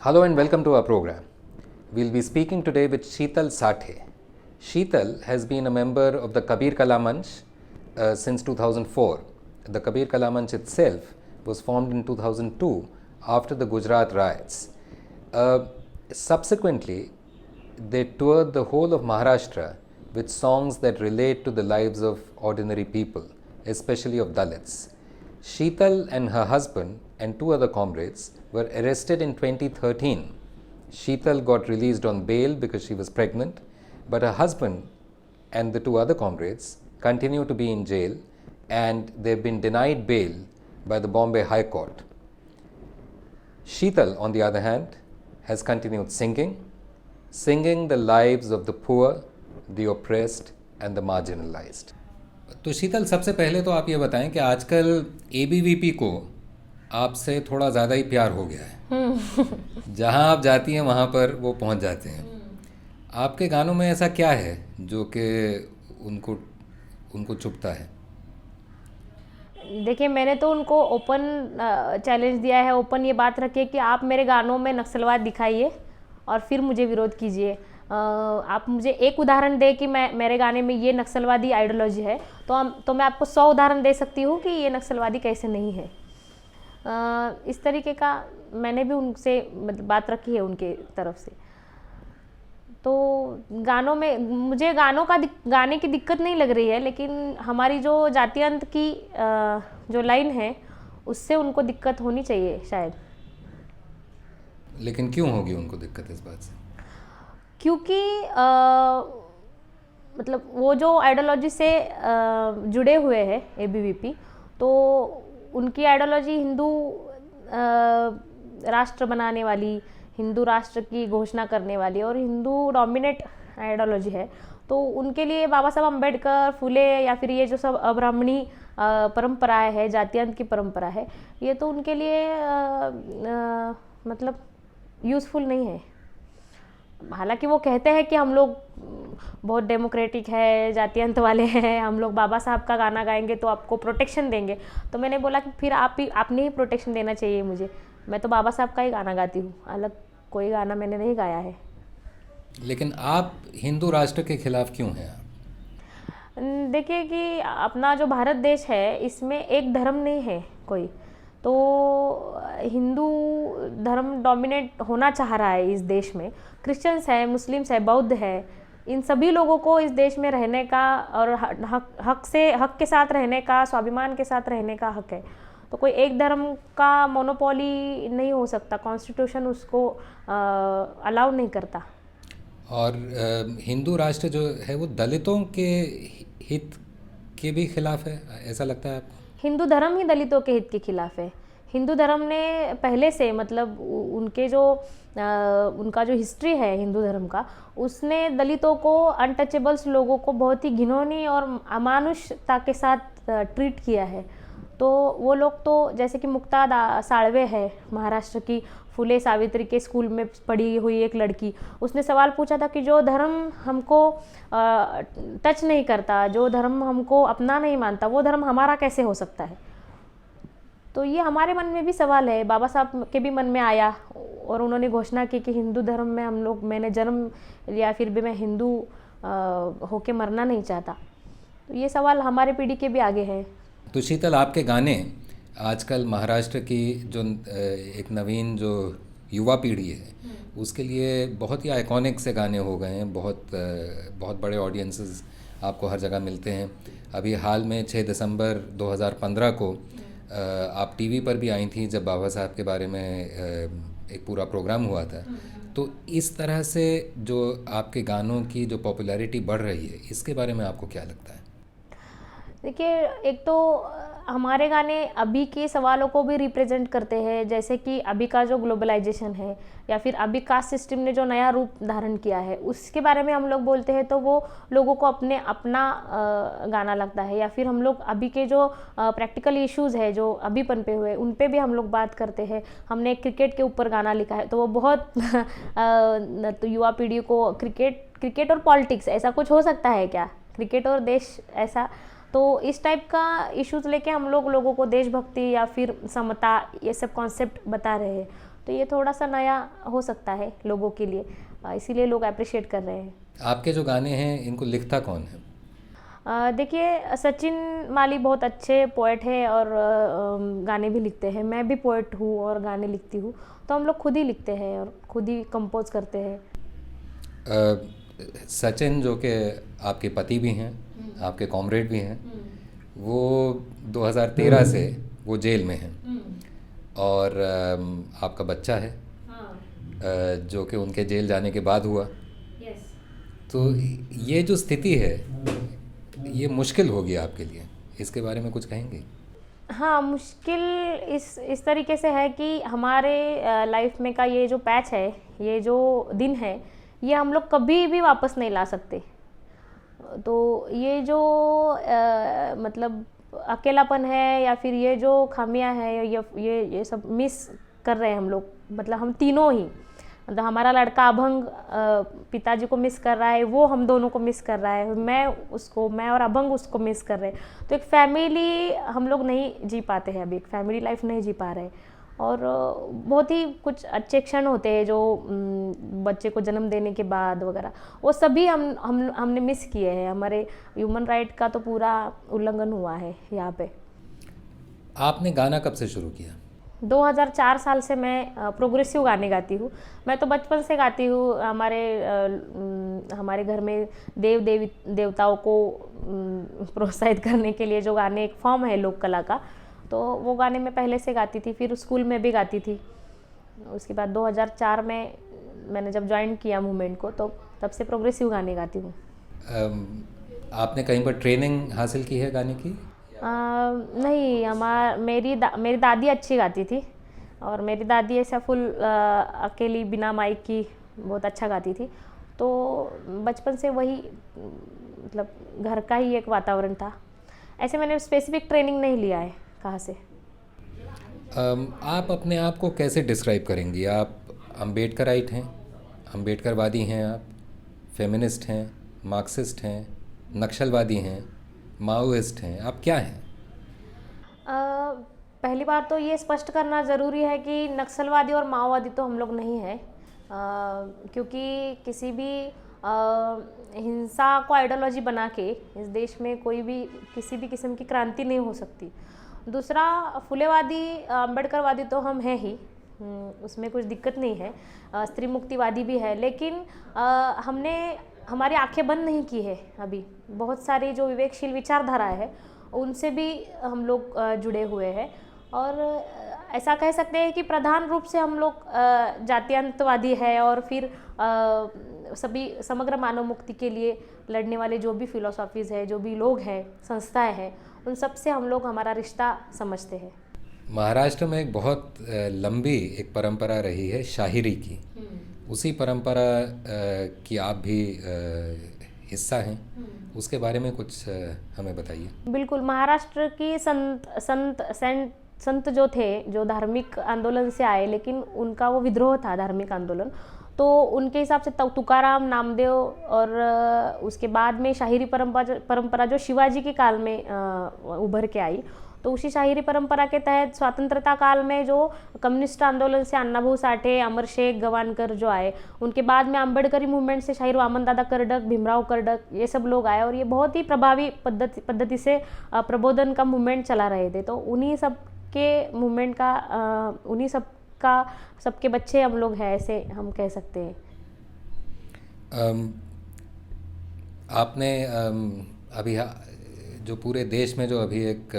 Hello and welcome to our program. We'll be speaking today with Sheetal Sathe. Sheetal has been a member of the Kabir Kala Manch since 2004. The Kabir Kala Manch itself was formed in 2002 after the Gujarat riots. Subsequently, they toured the whole of Maharashtra with songs that relate to the lives of ordinary people, especially of Dalits. Sheetal and her husband and two other comrades were arrested in 2013. Sheetal got released on bail because she was pregnant, but her husband and the two other comrades continue to be in jail and they've been denied bail by the Bombay High Court. Sheetal, on the other hand, has continued singing the lives of the poor, the oppressed and the marginalized. तो शीतल, सबसे पहले तो आप ये बताएं कि आजकल ABVP को आपसे थोड़ा ज़्यादा ही प्यार हो गया है। जहाँ आप जाती हैं वहाँ पर वो पहुँच जाते हैं। आपके गानों में ऐसा क्या है जो कि उनको चुभता है? देखिए, मैंने तो उनको ओपन चैलेंज दिया है, ओपन ये बात रखिए कि आप मेरे गानों में नक्सलवाद दिखाइए और फिर मुझे विरोध कीजिए। आप मुझे एक उदाहरण दे कि मेरे गाने में ये नक्सलवादी आइडियोलॉजी है तो मैं आपको 100 उदाहरण दे सकती हूँ कि ये नक्सलवादी कैसे नहीं है। इस तरीके का मैंने भी उनसे बात रखी है उनके तरफ से। तो गानों में मुझे गाने की दिक्कत नहीं लग रही है, लेकिन हमारी जो जातीयंत की जो लाइन है उससे उनको दिक्कत होनी चाहिए शायद। लेकिन क्यों होगी उनको दिक्कत इस बात से? क्योंकि मतलब वो जो आइडियोलॉजी से जुड़े हुए हैं एबीवीपी, तो उनकी आइडियोलॉजी हिंदू राष्ट्र बनाने वाली, हिंदू राष्ट्र की घोषणा करने वाली और हिंदू डोमिनेट आइडियोलॉजी है। तो उनके लिए बाबा साहब अम्बेडकर, फुले या फिर ये जो सब अब्राह्मणी परंपराएं है, जातीयंत की परंपरा है, ये तो उनके लिए मतलब यूज़फुल नहीं है। हालांकि वो कहते हैं कि हम लोग बहुत डेमोक्रेटिक है, जातीयंत वाले हैं, हम लोग बाबा साहब का गाना गाएंगे तो आपको प्रोटेक्शन देंगे। तो मैंने बोला कि फिर आपने ही प्रोटेक्शन देना चाहिए मुझे। मैं तो बाबा साहब का ही गाना गाती हूँ, अलग कोई गाना मैंने नहीं गाया है। लेकिन आप हिंदू राष्ट्र के खिलाफ क्यों हैं? देखिए कि अपना जो भारत देश है इसमें एक धर्म नहीं है कोई, तो हिंदू धर्म डोमिनेट होना चाह रहा है इस देश में। क्रिश्चियंस है, मुस्लिम्स है, बौद्ध है, इन सभी लोगों को इस देश में रहने का और हक के साथ रहने का, स्वाभिमान के साथ रहने का हक है। तो कोई एक धर्म का मोनोपोली नहीं हो सकता, कॉन्स्टिट्यूशन उसको अलाउ नहीं करता। और हिंदू राष्ट्र जो है वो दलितों के हित के भी खिलाफ है, ऐसा लगता है आपको? हिंदू धर्म ही दलितों के हित के खिलाफ है। हिंदू धर्म ने पहले से मतलब उनका जो हिस्ट्री है हिंदू धर्म का, उसने दलितों को, अनटचेबल्स लोगों को बहुत ही घिनौनी और अमानुषता के साथ ट्रीट किया है। तो वो लोग तो जैसे कि मुक्ता साळवे है महाराष्ट्र की, फुले सावित्री के स्कूल में पढ़ी हुई एक लड़की, उसने सवाल पूछा था कि जो धर्म हमको टच नहीं करता, जो धर्म हमको अपना नहीं मानता, वो धर्म हमारा कैसे हो सकता है? तो ये हमारे मन में भी सवाल है, बाबा साहब के भी मन में आया और उन्होंने घोषणा की कि हिंदू धर्म में मैंने जन्म लिया, फिर भी मैं हिंदू होके मरना नहीं चाहता। तो ये सवाल हमारे पीढ़ी के भी आगे है। तो शीतल, आपके गाने आजकल महाराष्ट्र की जो एक नवीन जो युवा पीढ़ी है उसके लिए बहुत ही आइकॉनिक से गाने हो गए हैं। बहुत बड़े ऑडियंसेस आपको हर जगह मिलते हैं। अभी हाल में 6 दिसंबर 2015 को आप टीवी पर भी आई थी जब बाबा साहब के बारे में एक पूरा प्रोग्राम हुआ था। तो इस तरह से जो आपके गानों की जो पॉपुलैरिटी बढ़ रही है, इसके बारे में आपको क्या लगता है? देखिए, एक तो हमारे गाने अभी के सवालों को भी रिप्रेजेंट करते हैं, जैसे कि अभी का जो ग्लोबलाइजेशन है या फिर अभी कास्ट सिस्टम ने जो नया रूप धारण किया है उसके बारे में हम लोग बोलते हैं, तो वो लोगों को अपना गाना लगता है। या फिर हम लोग अभी के जो प्रैक्टिकल इश्यूज़ है जो अभी पनपे हुए, उन पे भी हम लोग बात करते हैं। हमने क्रिकेट के ऊपर गाना लिखा है, तो वो बहुत तो युवा पीढ़ी को क्रिकेट और पॉलिटिक्स ऐसा कुछ हो सकता है क्या, क्रिकेट और देश ऐसा, तो इस टाइप का इश्यूज़ लेके हम लोगों को देशभक्ति या फिर समता ये सब कॉन्सेप्ट बता रहे हैं। तो ये थोड़ा सा नया हो सकता है लोगों के लिए, इसीलिए लोग अप्रिशिएट कर रहे हैं। आपके जो गाने हैं इनको लिखता कौन है? देखिए, सचिन माली बहुत अच्छे पोएट है और गाने भी लिखते हैं। मैं भी पोएट हूँ और गाने लिखती हूँ, तो हम लोग खुद ही लिखते हैं और खुद ही कंपोज करते हैं। सचिन जो कि आपके पति भी हैं, आपके कॉमरेड भी हैं, वो 2013 से वो जेल में हैं और आपका बच्चा है जो कि उनके जेल जाने के बाद हुआ। तो ये जो स्थिति है ये मुश्किल होगी आपके लिए, इसके बारे में कुछ कहेंगे? हाँ, मुश्किल इस तरीके से है कि हमारे लाइफ में का ये जो पैच है, ये जो दिन है, ये हम लोग कभी भी वापस नहीं ला सकते। तो ये जो मतलब अकेलापन है या फिर ये जो खामियां हैं, ये सब मिस कर रहे हैं हम लोग, मतलब हम तीनों ही, मतलब हमारा लड़का अभंग पिताजी को मिस कर रहा है, वो हम दोनों को मिस कर रहा है, मैं और अभंग उसको मिस कर रहे हैं। तो एक फैमिली हम लोग नहीं जी पाते हैं, अभी एक फैमिली लाइफ नहीं जी पा रहे। और बहुत ही कुछ अच्छे क्षण होते हैं जो बच्चे को जन्म देने के बाद वगैरह, वो सभी हमने मिस किए हैं। हमारे ह्यूमन राइट का तो पूरा उल्लंघन हुआ है यहाँ पे। आपने गाना कब से शुरू किया? 2004 साल से मैं प्रोग्रेसिव गाने गाती हूँ। मैं तो बचपन से गाती हूँ। हमारे घर में देवताओं को प्रोत्साहित करने के लिए जो गाने, एक फॉर्म है लोक कला का, तो वो गाने मैं पहले से गाती थी, फिर स्कूल में भी गाती थी। उसके बाद 2004 में मैंने जब ज्वाइन किया मूवमेंट को, तो तब से प्रोग्रेसिव गाने गाती हूँ। आपने कहीं पर ट्रेनिंग हासिल की है गाने की? नहीं, मेरी दादी अच्छी गाती थी और मेरी दादी ऐसा फुल अकेली बिना माइक की बहुत अच्छा गाती थी। तो बचपन से वही, मतलब घर का ही एक वातावरण था। ऐसे मैंने स्पेसिफिक ट्रेनिंग नहीं लिया है कहाँ से। आप अपने आप को कैसे डिस्क्राइब करेंगी? आप अम्बेडकराइट हैं, अम्बेडकरवादी हैं, आप फेमिनिस्ट हैं, मार्क्सिस्ट हैं, नक्सलवादी हैं, माओइस्ट हैं, आप क्या हैं? पहली बात तो ये स्पष्ट करना ज़रूरी है कि नक्सलवादी और माओवादी तो हम लोग नहीं हैं, क्योंकि किसी भी हिंसा को आइडियोलॉजी बना के इस देश में कोई भी किसी भी किस्म की क्रांति नहीं हो सकती। दूसरा, फुलेवादी अम्बेडकरवादी तो हम हैं ही, उसमें कुछ दिक्कत नहीं है। स्त्री मुक्तिवादी भी है, लेकिन हमने हमारी आंखें बंद नहीं की है। अभी बहुत सारी जो विवेकशील विचारधारा है उनसे भी हम लोग जुड़े हुए हैं। और ऐसा कह सकते हैं कि प्रधान रूप से हम लोग जातीयतावादी है, और फिर सभी समग्र मानव मुक्ति के लिए लड़ने वाले जो भी फिलोसॉफीज़ है, जो भी लोग हैं, संस्थाएं हैं, उन सब से हम लोग हमारा रिश्ता समझते हैं। महाराष्ट्र में एक बहुत लंबी एक परंपरा रही है शायरी की। उसी परंपरा की आप भी हिस्सा हैं, उसके बारे में कुछ हमें बताइए। बिल्कुल, महाराष्ट्र की संत जो थे, जो धार्मिक आंदोलन से आए, लेकिन उनका वो विद्रोह था, धार्मिक आंदोलन, तो उनके हिसाब से तुकाराम, नामदेव और उसके बाद में शाहिरी परंपरा जो शिवाजी के काल में उभर के आई, तो उसी शाहिरी परंपरा के तहत स्वतंत्रता काल में जो कम्युनिस्ट आंदोलन से अण्णाभाऊ साठे, अमर शेख, गवानकर जो आए, उनके बाद में अम्बेडकरी मूवमेंट से शाहिर वामन दादा कर्डक, भीमराव कर्डक, ये सब लोग आए और ये बहुत ही प्रभावी पद्धति से प्रबोधन का मूवमेंट चला रहे थे। तो उन्हीं सब के मूवमेंट का सबके बच्चे हम लोग हैं, ऐसे हम कह सकते हैं। आपने अभी जो पूरे देश में जो अभी एक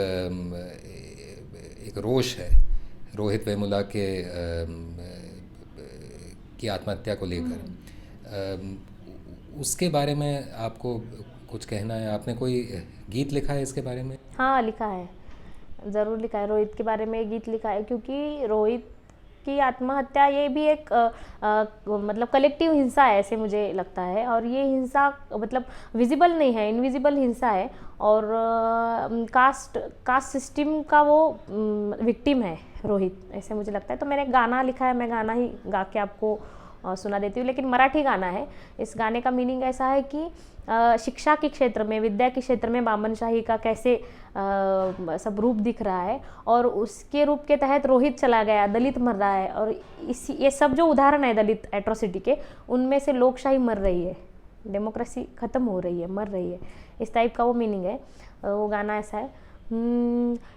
रोष है रोहित वेमुला की आत्महत्या को लेकर, उसके बारे में आपको कुछ कहना है? आपने कोई गीत लिखा है इसके बारे में? हाँ, लिखा है, ज़रूर लिखा है। रोहित के बारे में गीत लिखा है, क्योंकि रोहित की आत्महत्या ये भी एक मतलब कलेक्टिव हिंसा है, ऐसे मुझे लगता है। और ये हिंसा मतलब विजिबल नहीं है, इनविजिबल हिंसा है। और कास्ट सिस्टम का वो विक्टिम है रोहित, ऐसे मुझे लगता है। तो मैंने गाना लिखा है, मैं गाना ही गा के आपको सुना देती हूँ, लेकिन मराठी गाना है। इस गाने का मीनिंग ऐसा है कि शिक्षा के क्षेत्र में, विद्या के क्षेत्र में बामनशाही का कैसे सब रूप दिख रहा है, और उसके रूप के तहत रोहित चला गया, दलित मर रहा है, और ये सब जो उदाहरण है दलित एट्रोसिटी के, उनमें से लोकशाही मर रही है, डेमोक्रेसी खत्म हो रही है, मर रही है, इस टाइप का वो मीनिंग है। वो गाना ऐसा है,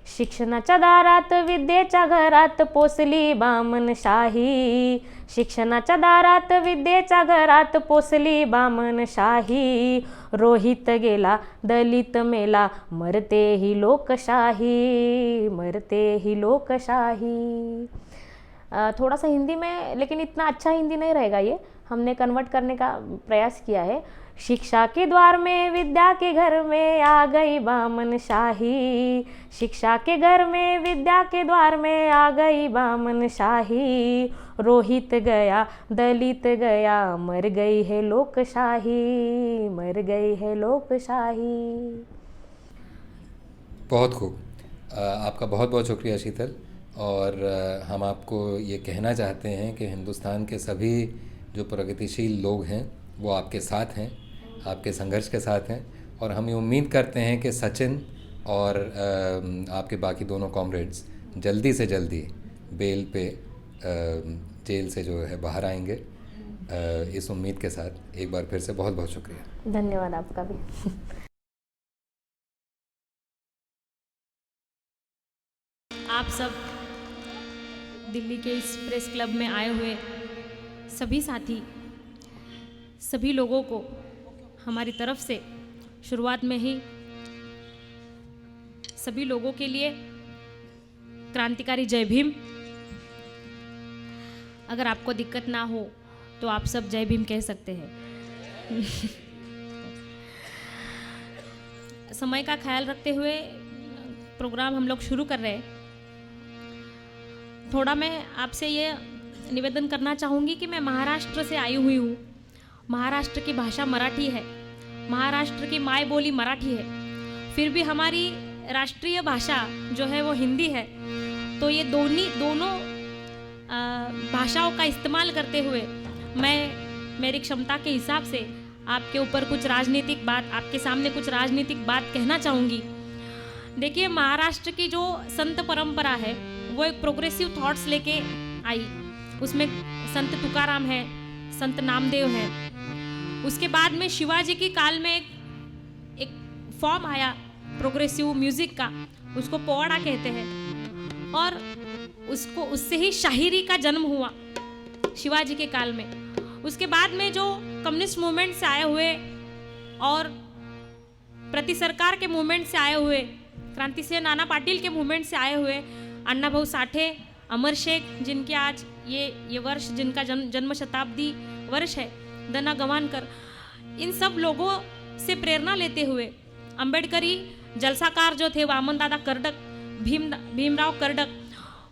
शिक्षणाच्या दारात विद्येच्या घरात पोसली बामनशाही, शिक्षणाच्या दारात विद्येच्या घरात पोसली बामनशाही, रोहित गेला दलित मेला, मरते ही लोकशाही, मरते ही लोकशाही। थोड़ा सा हिंदी में, लेकिन इतना अच्छा हिंदी नहीं रहेगा, ये हमने कन्वर्ट करने का प्रयास किया है। शिक्षा के द्वार में विद्या के घर में आ गई बामनशाही, शिक्षा के घर में विद्या के द्वार में आ गई बामनशाही, रोहित गया दलित गया, मर गई है लोकशाही, मर गई है लोकशाही। बहुत खूब। आपका बहुत बहुत शुक्रिया शीतल। और हम आपको ये कहना चाहते हैं कि हिंदुस्तान के सभी जो प्रगतिशील लोग हैं वो आपके साथ हैं, आपके संघर्ष के साथ हैं, और हम ये उम्मीद करते हैं कि सचिन और आपके बाकी दोनों कॉमरेड्स जल्दी से जल्दी बेल पे जेल से जो है बाहर आएंगे। इस उम्मीद के साथ एक बार फिर से बहुत बहुत शुक्रिया। धन्यवाद आपका भी। आप सब दिल्ली के इस प्रेस क्लब में आए हुए सभी साथी, सभी लोगों को हमारी तरफ से शुरुआत में ही सभी लोगों के लिए क्रांतिकारी जय भीम। अगर आपको दिक्कत ना हो तो आप सब जय भीम कह सकते हैं। समय का ख्याल रखते हुए प्रोग्राम हम लोग शुरू कर रहे हैं। थोड़ा मैं आपसे ये निवेदन करना चाहूँगी कि मैं महाराष्ट्र से आई हुई हूँ। महाराष्ट्र की भाषा मराठी है, महाराष्ट्र की माय बोली मराठी है, फिर भी हमारी राष्ट्रीय भाषा जो है वो हिंदी है। तो ये दोनों भाषाओं का इस्तेमाल करते हुए मैं मेरी क्षमता के हिसाब से आपके ऊपर कुछ राजनीतिक बात, आपके सामने कुछ राजनीतिक बात कहना चाहूँगी। देखिए, महाराष्ट्र की जो संत परंपरा है वो एक प्रोग्रेसिव थॉट्स लेके आई। उसमें संत तुकाराम है, संत नामदेव है। उसके बाद में शिवाजी की काल में एक फॉर्म आया प्रोग्रेसिव म्यूजिक का, उसको पोवाड़ा कहते हैं, और उससे ही शायरी का जन्म हुआ शिवाजी के काल में। उसके बाद में जो कम्युनिस्ट मूवमेंट से आए हुए और प्रति सरकार के मूवमेंट से आए हुए, क्रांतिसिंह नाना पाटिल के मूवमेंट से आए हुए अण्णा भाऊ साठे, अमर शेख, जिनके आज ये वर्ष, जिनका जन्म शताब्दी वर्ष है, दना गवानकर, इन सब लोगों से प्रेरणा लेते हुए अंबेडकरी जलसाकार जो थे वामन दादा कर्डक, भीमराव कर्डक,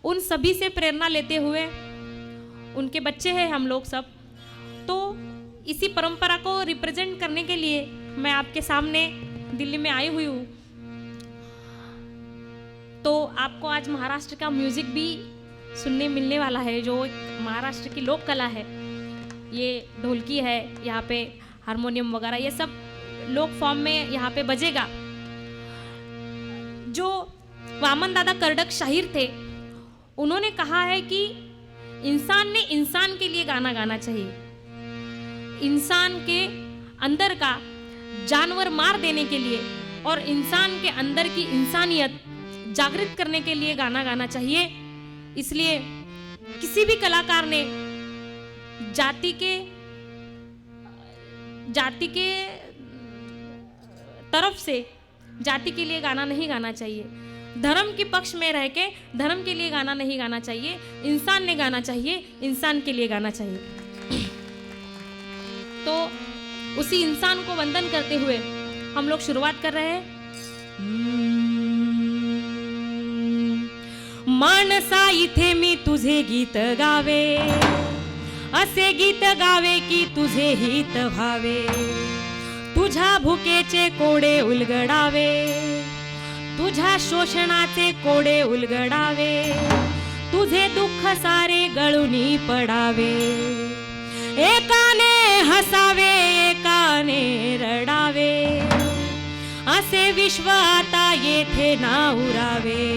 उन सभी से प्रेरणा लेते हुए, उनके बच्चे हैं हम लोग सब। तो इसी परंपरा को रिप्रेजेंट करने के लिए मैं आपके सामने दिल्ली में आई हुई हूँ। तो आपको आज महाराष्ट्र का म्यूजिक भी सुनने मिलने वाला है, जो एक महाराष्ट्र की लोक कला है। ये ढोलकी है, यहाँ पे हारमोनियम वगैरह ये सब लोक फॉर्म में यहाँ पे बजेगा। जो वामन दादा कर्डक शाहिर थे, उन्होंने कहा है कि इंसान ने इंसान के लिए गाना गाना चाहिए। इंसान के अंदर का जानवर मार देने के लिए और इंसान के अंदर की इंसानियत जागृत करने के लिए गाना गाना चाहिए। इसलिए किसी भी कलाकार ने जाति के तरफ से जाति के लिए गाना नहीं गाना चाहिए। धर्म के पक्ष में रह के धर्म के लिए गाना नहीं गाना चाहिए। इंसान ने गाना चाहिए, इंसान के लिए गाना चाहिए। तो उसी इंसान को वंदन करते हुए हम लोग शुरुआत कर रहे हैं। मानसा इथे मी तुझे गीत गावे, असे गीत गावे की तुझे हित भावे, तुझ्या भुकेचे कोडे उलगडावे, तुझ्या शोषणाचे कोडे उलगडावे, तुझे दुःख सारे गळूनी पडावे, एकाने हसावे एका गाणे रडावे, असे विश्व आता येथे ना उरावे.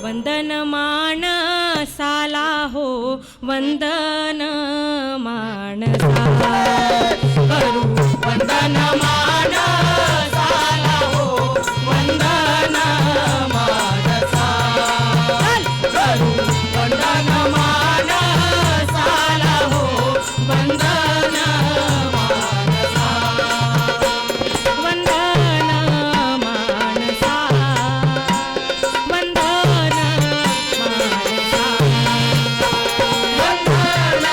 वंदन माणसाला हो, वंदन माणसाला करू, वंदन माणसाला हो, वंदन माणसाला करू, वंदन माणसाला हो, वंदन माणसाला, वंदन माणसाला, वंदन माणसाला, वंदन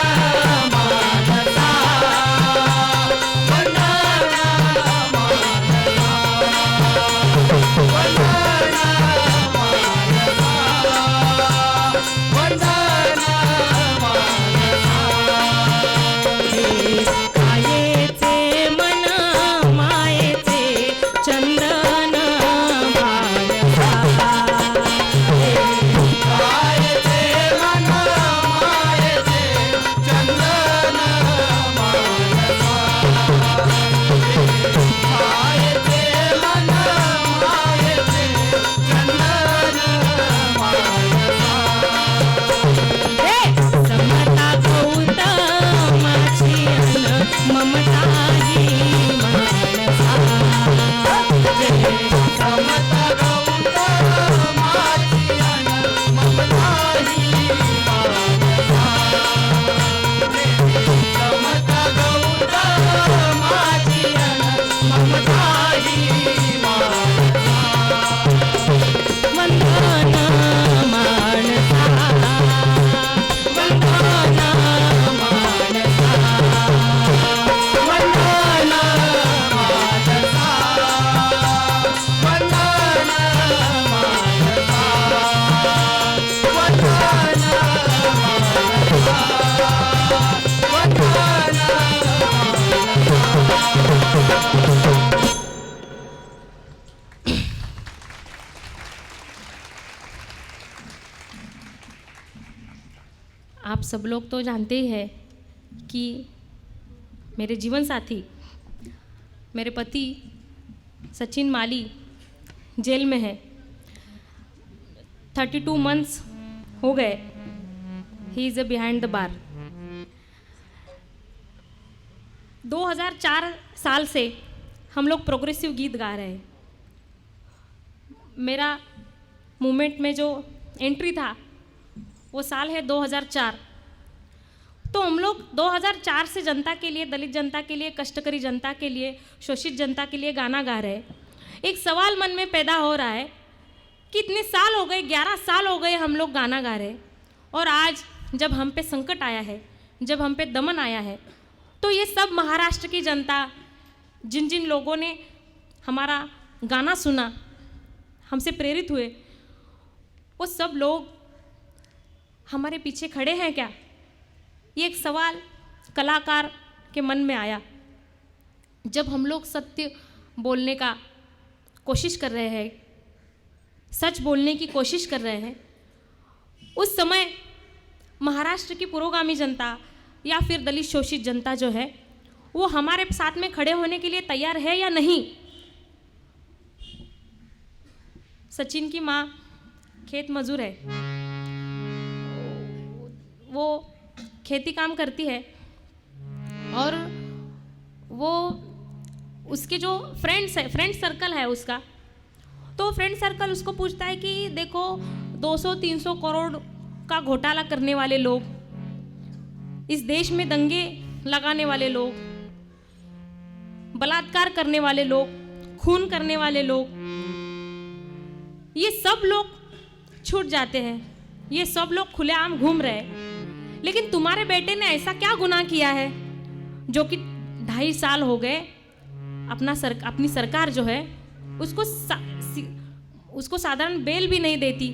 आप सब लोग तो जानते ही हैं कि मेरे जीवन साथी, मेरे पति सचिन माली जेल में है। 32 मंथ्स हो गए, he is behind the bar. 2004 साल से हम लोग प्रोग्रेसिव गीत गा रहे हैं। मेरा मूवमेंट में जो एंट्री था वो साल है 2004। तो हम लोग 2004 से जनता के लिए, दलित जनता के लिए, कष्टकरी जनता के लिए, शोषित जनता के लिए गाना गा रहे हैं। एक सवाल मन में पैदा हो रहा है कि इतने साल हो गए, 11 साल हो गए हम लोग गाना गा रहे हैं, और आज जब हम पे संकट आया है, जब हम पे दमन आया है, तो ये सब महाराष्ट्र की जनता, जिन जिन लोगों ने हमारा गाना सुना, हमसे प्रेरित हुए, वो सब लोग हमारे पीछे खड़े हैं क्या? ये एक सवाल कलाकार के मन में आया। जब हम लोग सत्य बोलने का कोशिश कर रहे हैं, सच बोलने की कोशिश कर रहे हैं, उस समय महाराष्ट्र की पुरोगामी जनता या फिर दलित शोषित जनता जो है वो हमारे साथ में खड़े होने के लिए तैयार है या नहीं? सचिन की माँ खेत मजूर है, वो खेती काम करती है, और वो उसके जो फ्रेंड सर्कल है उसका, तो फ्रेंड सर्कल उसको पूछता है कि देखो 200-300 करोड़ का घोटाला करने वाले लोग, इस देश में दंगे लगाने वाले लोग, बलात्कार करने वाले लोग, खून करने वाले लोग, ये सब लोग छूट जाते हैं, ये सब लोग खुलेआम घूम रहे हैं, लेकिन तुम्हारे बेटे ने ऐसा क्या गुनाह किया है जो कि 2.5 साल हो गए अपनी सरकार जो है उसको साधारण बेल भी नहीं देती,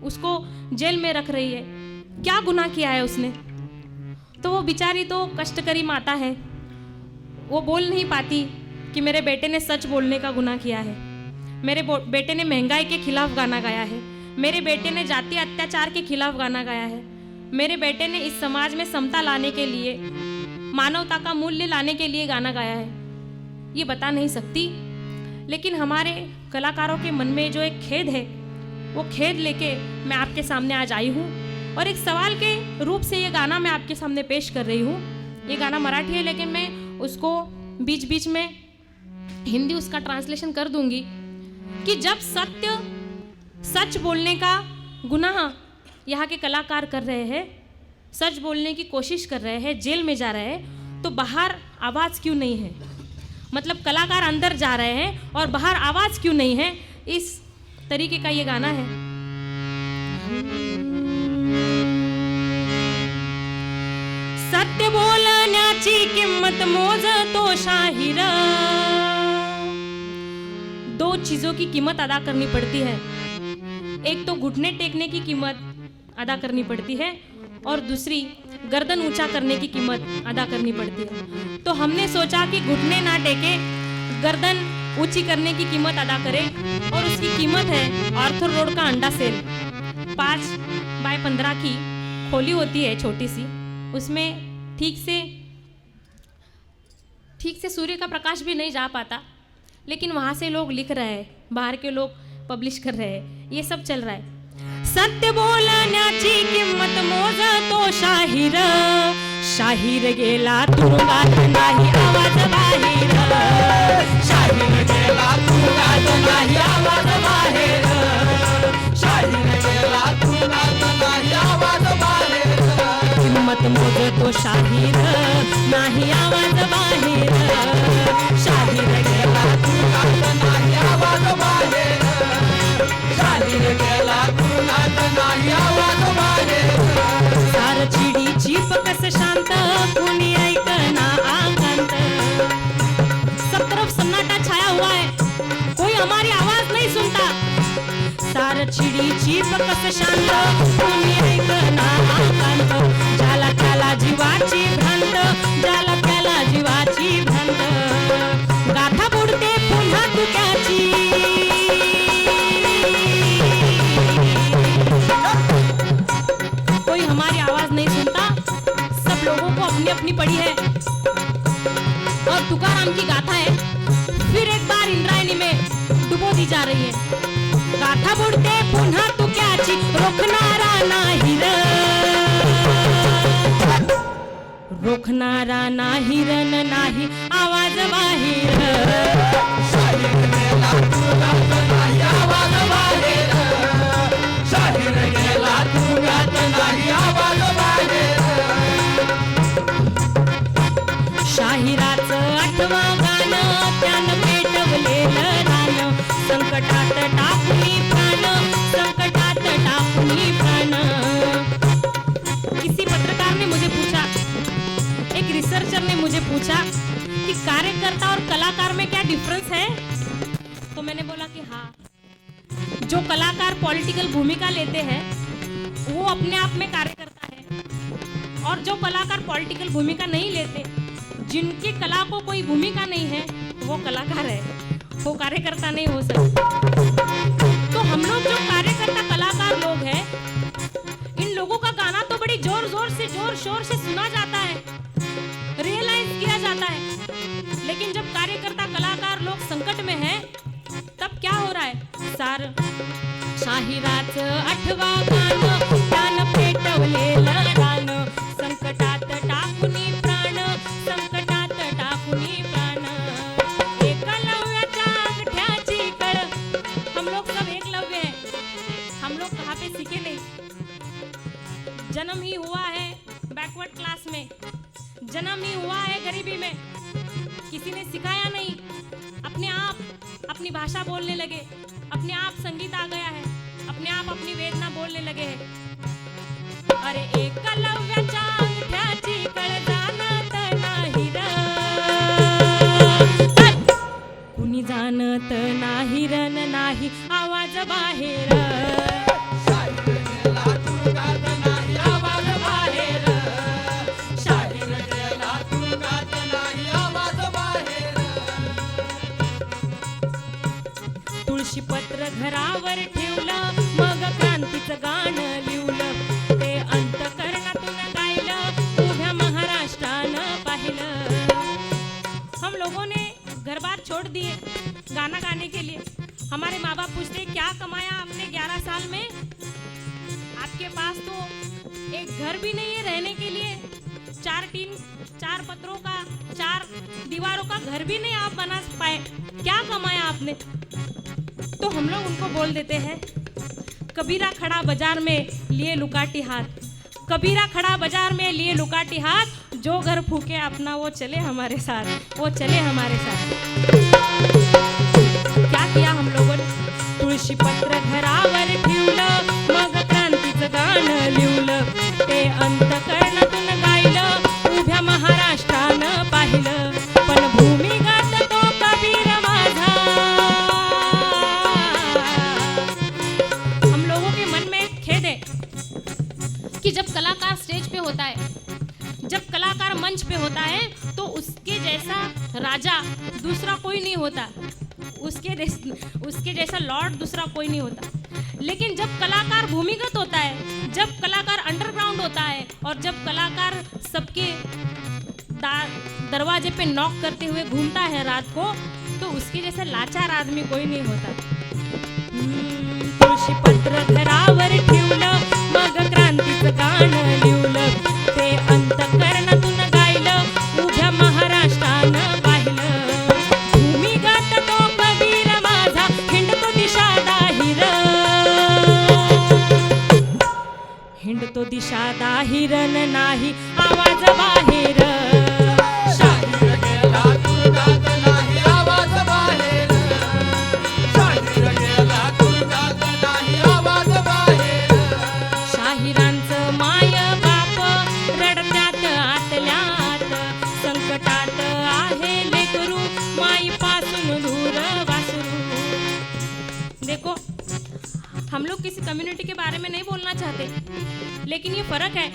उसको जेल में रख रही है? क्या गुनाह किया है उसने? तो वो बेचारी तो कष्टकरी माता है, वो बोल नहीं पाती कि मेरे बेटे ने सच बोलने का गुनाह किया है, मेरे बेटे ने महंगाई के खिलाफ गाना गाया है, मेरे बेटे ने जातीय अत्याचार के खिलाफ गाना गाया है, मेरे बेटे ने इस समाज में समता लाने के लिए, मानवता का मूल्य लाने के लिए गाना गाया है। ये बता नहीं सकती, लेकिन हमारे कलाकारों के मन में जो एक खेद है, वो खेद लेके मैं आपके सामने आज आई हूँ, और एक सवाल के रूप से ये गाना मैं आपके सामने पेश कर रही हूँ। ये गाना मराठी है, लेकिन मैं उसको बीच बीच में हिंदी उसका ट्रांसलेशन कर दूंगी कि जब सच बोलने का गुनाह यहाँ के कलाकार कर रहे हैं, सच बोलने की कोशिश कर रहे हैं, जेल में जा रहे हैं, तो बाहर आवाज़ क्यों नहीं है? मतलब कलाकार अंदर जा रहे हैं और बाहर आवाज़ क्यों नहीं है? इस तरीके का ये गाना है। सत्य बोलण्याची किंमत मोजतो शाहीर। 2 चीज़ों की कीमत अदा करनी पड़ती है, एक तो घुटने टेकने की कीमत अदा करनी पड़ती है, और दूसरी गर्दन ऊंचा करने की कीमत अदा करनी पड़ती है। तो हमने सोचा कि घुटने ना टेके, गर्दन ऊंची करने की कीमत अदा करें, और उसकी कीमत है आर्थर रोड का अंडा सेल। 5x15 की खोली होती है छोटी सी, उसमें ठीक से सूर्य का प्रकाश भी नहीं जा पाता, लेकिन वहाँ से लोग लिख रहे हैं, बाहर के लोग पब्लिश कर रहे हैं, ये सब चल रहा है। सत्य बोलण्याची किंमत मोजतो शाहीर, शाहीर गेला तुरुंगात नाही आवाज बाहेर, शाहीर गेला तुरुंगात नाही आवाज बाहेर, शाहीर गेला तुरुंगात नाही आवाज बाहेर, किंमत मोजतो शाहीर नाही आवाज बाहेर, शाहीर गेला तुरुंगात नाही आवाज बाहेर, शाहीर गेला तुरुंगात नाही आवाज बाहेर, सार चिडीची पकस शांत कुणी ऐकना आकांत, सब तरफ सन्नाटा छाया हुआ है, कोई हमारी आवाज नहीं सुनता, सार चिडीची पकस शांत कुणी ऐकना आकांत, ज्याला त्याला जीवाची भ्रांत, ज्याला त्याला जीवाची भ्रांत, गाथा बुडते पुन्हा तुक्याची, कोई हमारी आवाज नहीं नाम की गाथा है, फिर एक बार इंद्रायणी में डुबो दी जा रही है। गाथा बुडते पुन्हा तू क्याची रोखणारा नाही र, रोखणारा नाही रन नाही आवाज बाहेर, शाहीर गेला तू गात नाही आवाज बाहेर, शाहीर गेला तू गात नाही आवाज बाहेर. शाहिराचं आठवं गाणं त्यानं पेटवलेलं रान, संकटात टाकूनी प्राण, संकटात टाकूनी प्राण. किसी पत्रकार ने मुझे पूछा, एक रिसर्चर ने मुझे पूछा कि कार्यकर्ता और कलाकार में क्या डिफरेंस है, तो मैंने बोला कि हाँ, जो कलाकार पॉलिटिकल भूमिका लेते हैं वो अपने आप में कार्यकर्ता है, और जो कलाकार पॉलिटिकल भूमिका नहीं लेते, जिनकी कला को कोई भूमिका नहीं है, वो कलाकार है, वो कार्यकर्ता नहीं हो सकते. तो हम लोग जो कार्यकर्ता कलाकार लोग हैं, इन लोगों का गाना तो बड़ी जोर शोर से सुना जाता है, रियलाइज किया जाता है, लेकिन जब कार्यकर्ता कलाकार लोग संकट में हैं, तब क्या हो रहा है? सार शाहिराचं आठवा गाणं त्यानं पेटवलेलं रान, संकटात टाकूनी प्राण, संकटात टाकूनी प्राण. एकलव्याच्या अंगठ्याची कळ. हम लोग सब एकलव्य हैं, हम लोग कहाँ पे सीखे नहीं. जन्म ही हुआ है बैकवर्ड क्लास में, जन्म ही हुआ है गरीबी में, किसी ने सिखाया नहीं, अपने आप अपनी भाषा बोलने लगे, अपने आप संगीत आ गया है, अपने आप अपनी वेदना बोलने लगे हैं. अरे एकलव्याच्या अंगठ्याची कळ जाणत नाही र, कुणी जाणत नाही रन नाही आवाज बाहेर, शाहीर गेला तू गात नाही आवाज बाहेर, शाहीर गेला तू गात नाही आवाज बाहेर. तुळशी पत्र घरावर ठेवलं, मग क्रांतीचं गाणं लिवलं, ते अंतकरणातून गायलं, उभ्या महाराष्ट्रानं पाहिलं. हम लोगों ने घर बार छोड़ दिए गाना गाने के लिए. हमारे माँ बाप पूछते क्या कमाया आपने 11 साल में, आपके पास तो एक घर भी नहीं है रहने के लिए, 4 पत्रों का 4 दीवारों का घर भी नहीं आप बना पाए, क्या कमाया आपने. तो हम लोग उनको बोल देते हैं, कबीरा खड़ा बाजार में लिए लुकाटी हाथ, कबीरा खड़ा बाजार में लिए लुकाटी हाथ, जो घर फूके अपना वो चले हमारे साथ, वो चले हमारे साथ. क्या किया हम लोगों ने? तुळशी पत्र घरावर ठेवलं, मग क्रांतीचं गाणं लिवलं, ते अंतकरणातून गायलं, उभ्या महाराष्ट्रानं पाहिलं, पण भूमिगत तो कबीर माझा. हम लोगों के मन में एक खेद है कि जब कलाकार स्टेज पे होता है, जब कलाकार मंच पे होता है, तो उसके जैसा राजा दूसरा कोई नहीं होता, उसके जैसा लॉर्ड दूसरा कोई नहीं होता. लेकिन जब कलाकार भूमिगत होता है, जब कलाकार अंडरग्राउंड होता है, और जब कलाकार सबके दरवाजे पे नॉक करते हुए घूमता है रात को, तो उसके जैसा लाचार आदमी कोई नहीं होता. तुळशी पत्र घरावर ठेवलं, मग क्रांतीचं गाणं लिवलं, ते अंतकरणातून गायलं, उभ्या महाराष्ट्रानं पाहिलं, भूमिगत तो कबीर माझा, हिंडतो दिशा दाहिर, हिंडतो दिशा दाहिरन नाही आवाज बाहेर. शाहीर गेला तू गात नाही आवाज बाहेर, शाहीर गेला तू गात नाही आवाज बाहेर. शाहिरांचं माय बाप रडत्यात आतल्या आत, संकटात आहे लेकरू, माईपासून दूर वासरू. देखो, हम लोग किसी कम्युनिटी के बारे में नहीं बोलना चाहते, लेकिन ये फर्क है.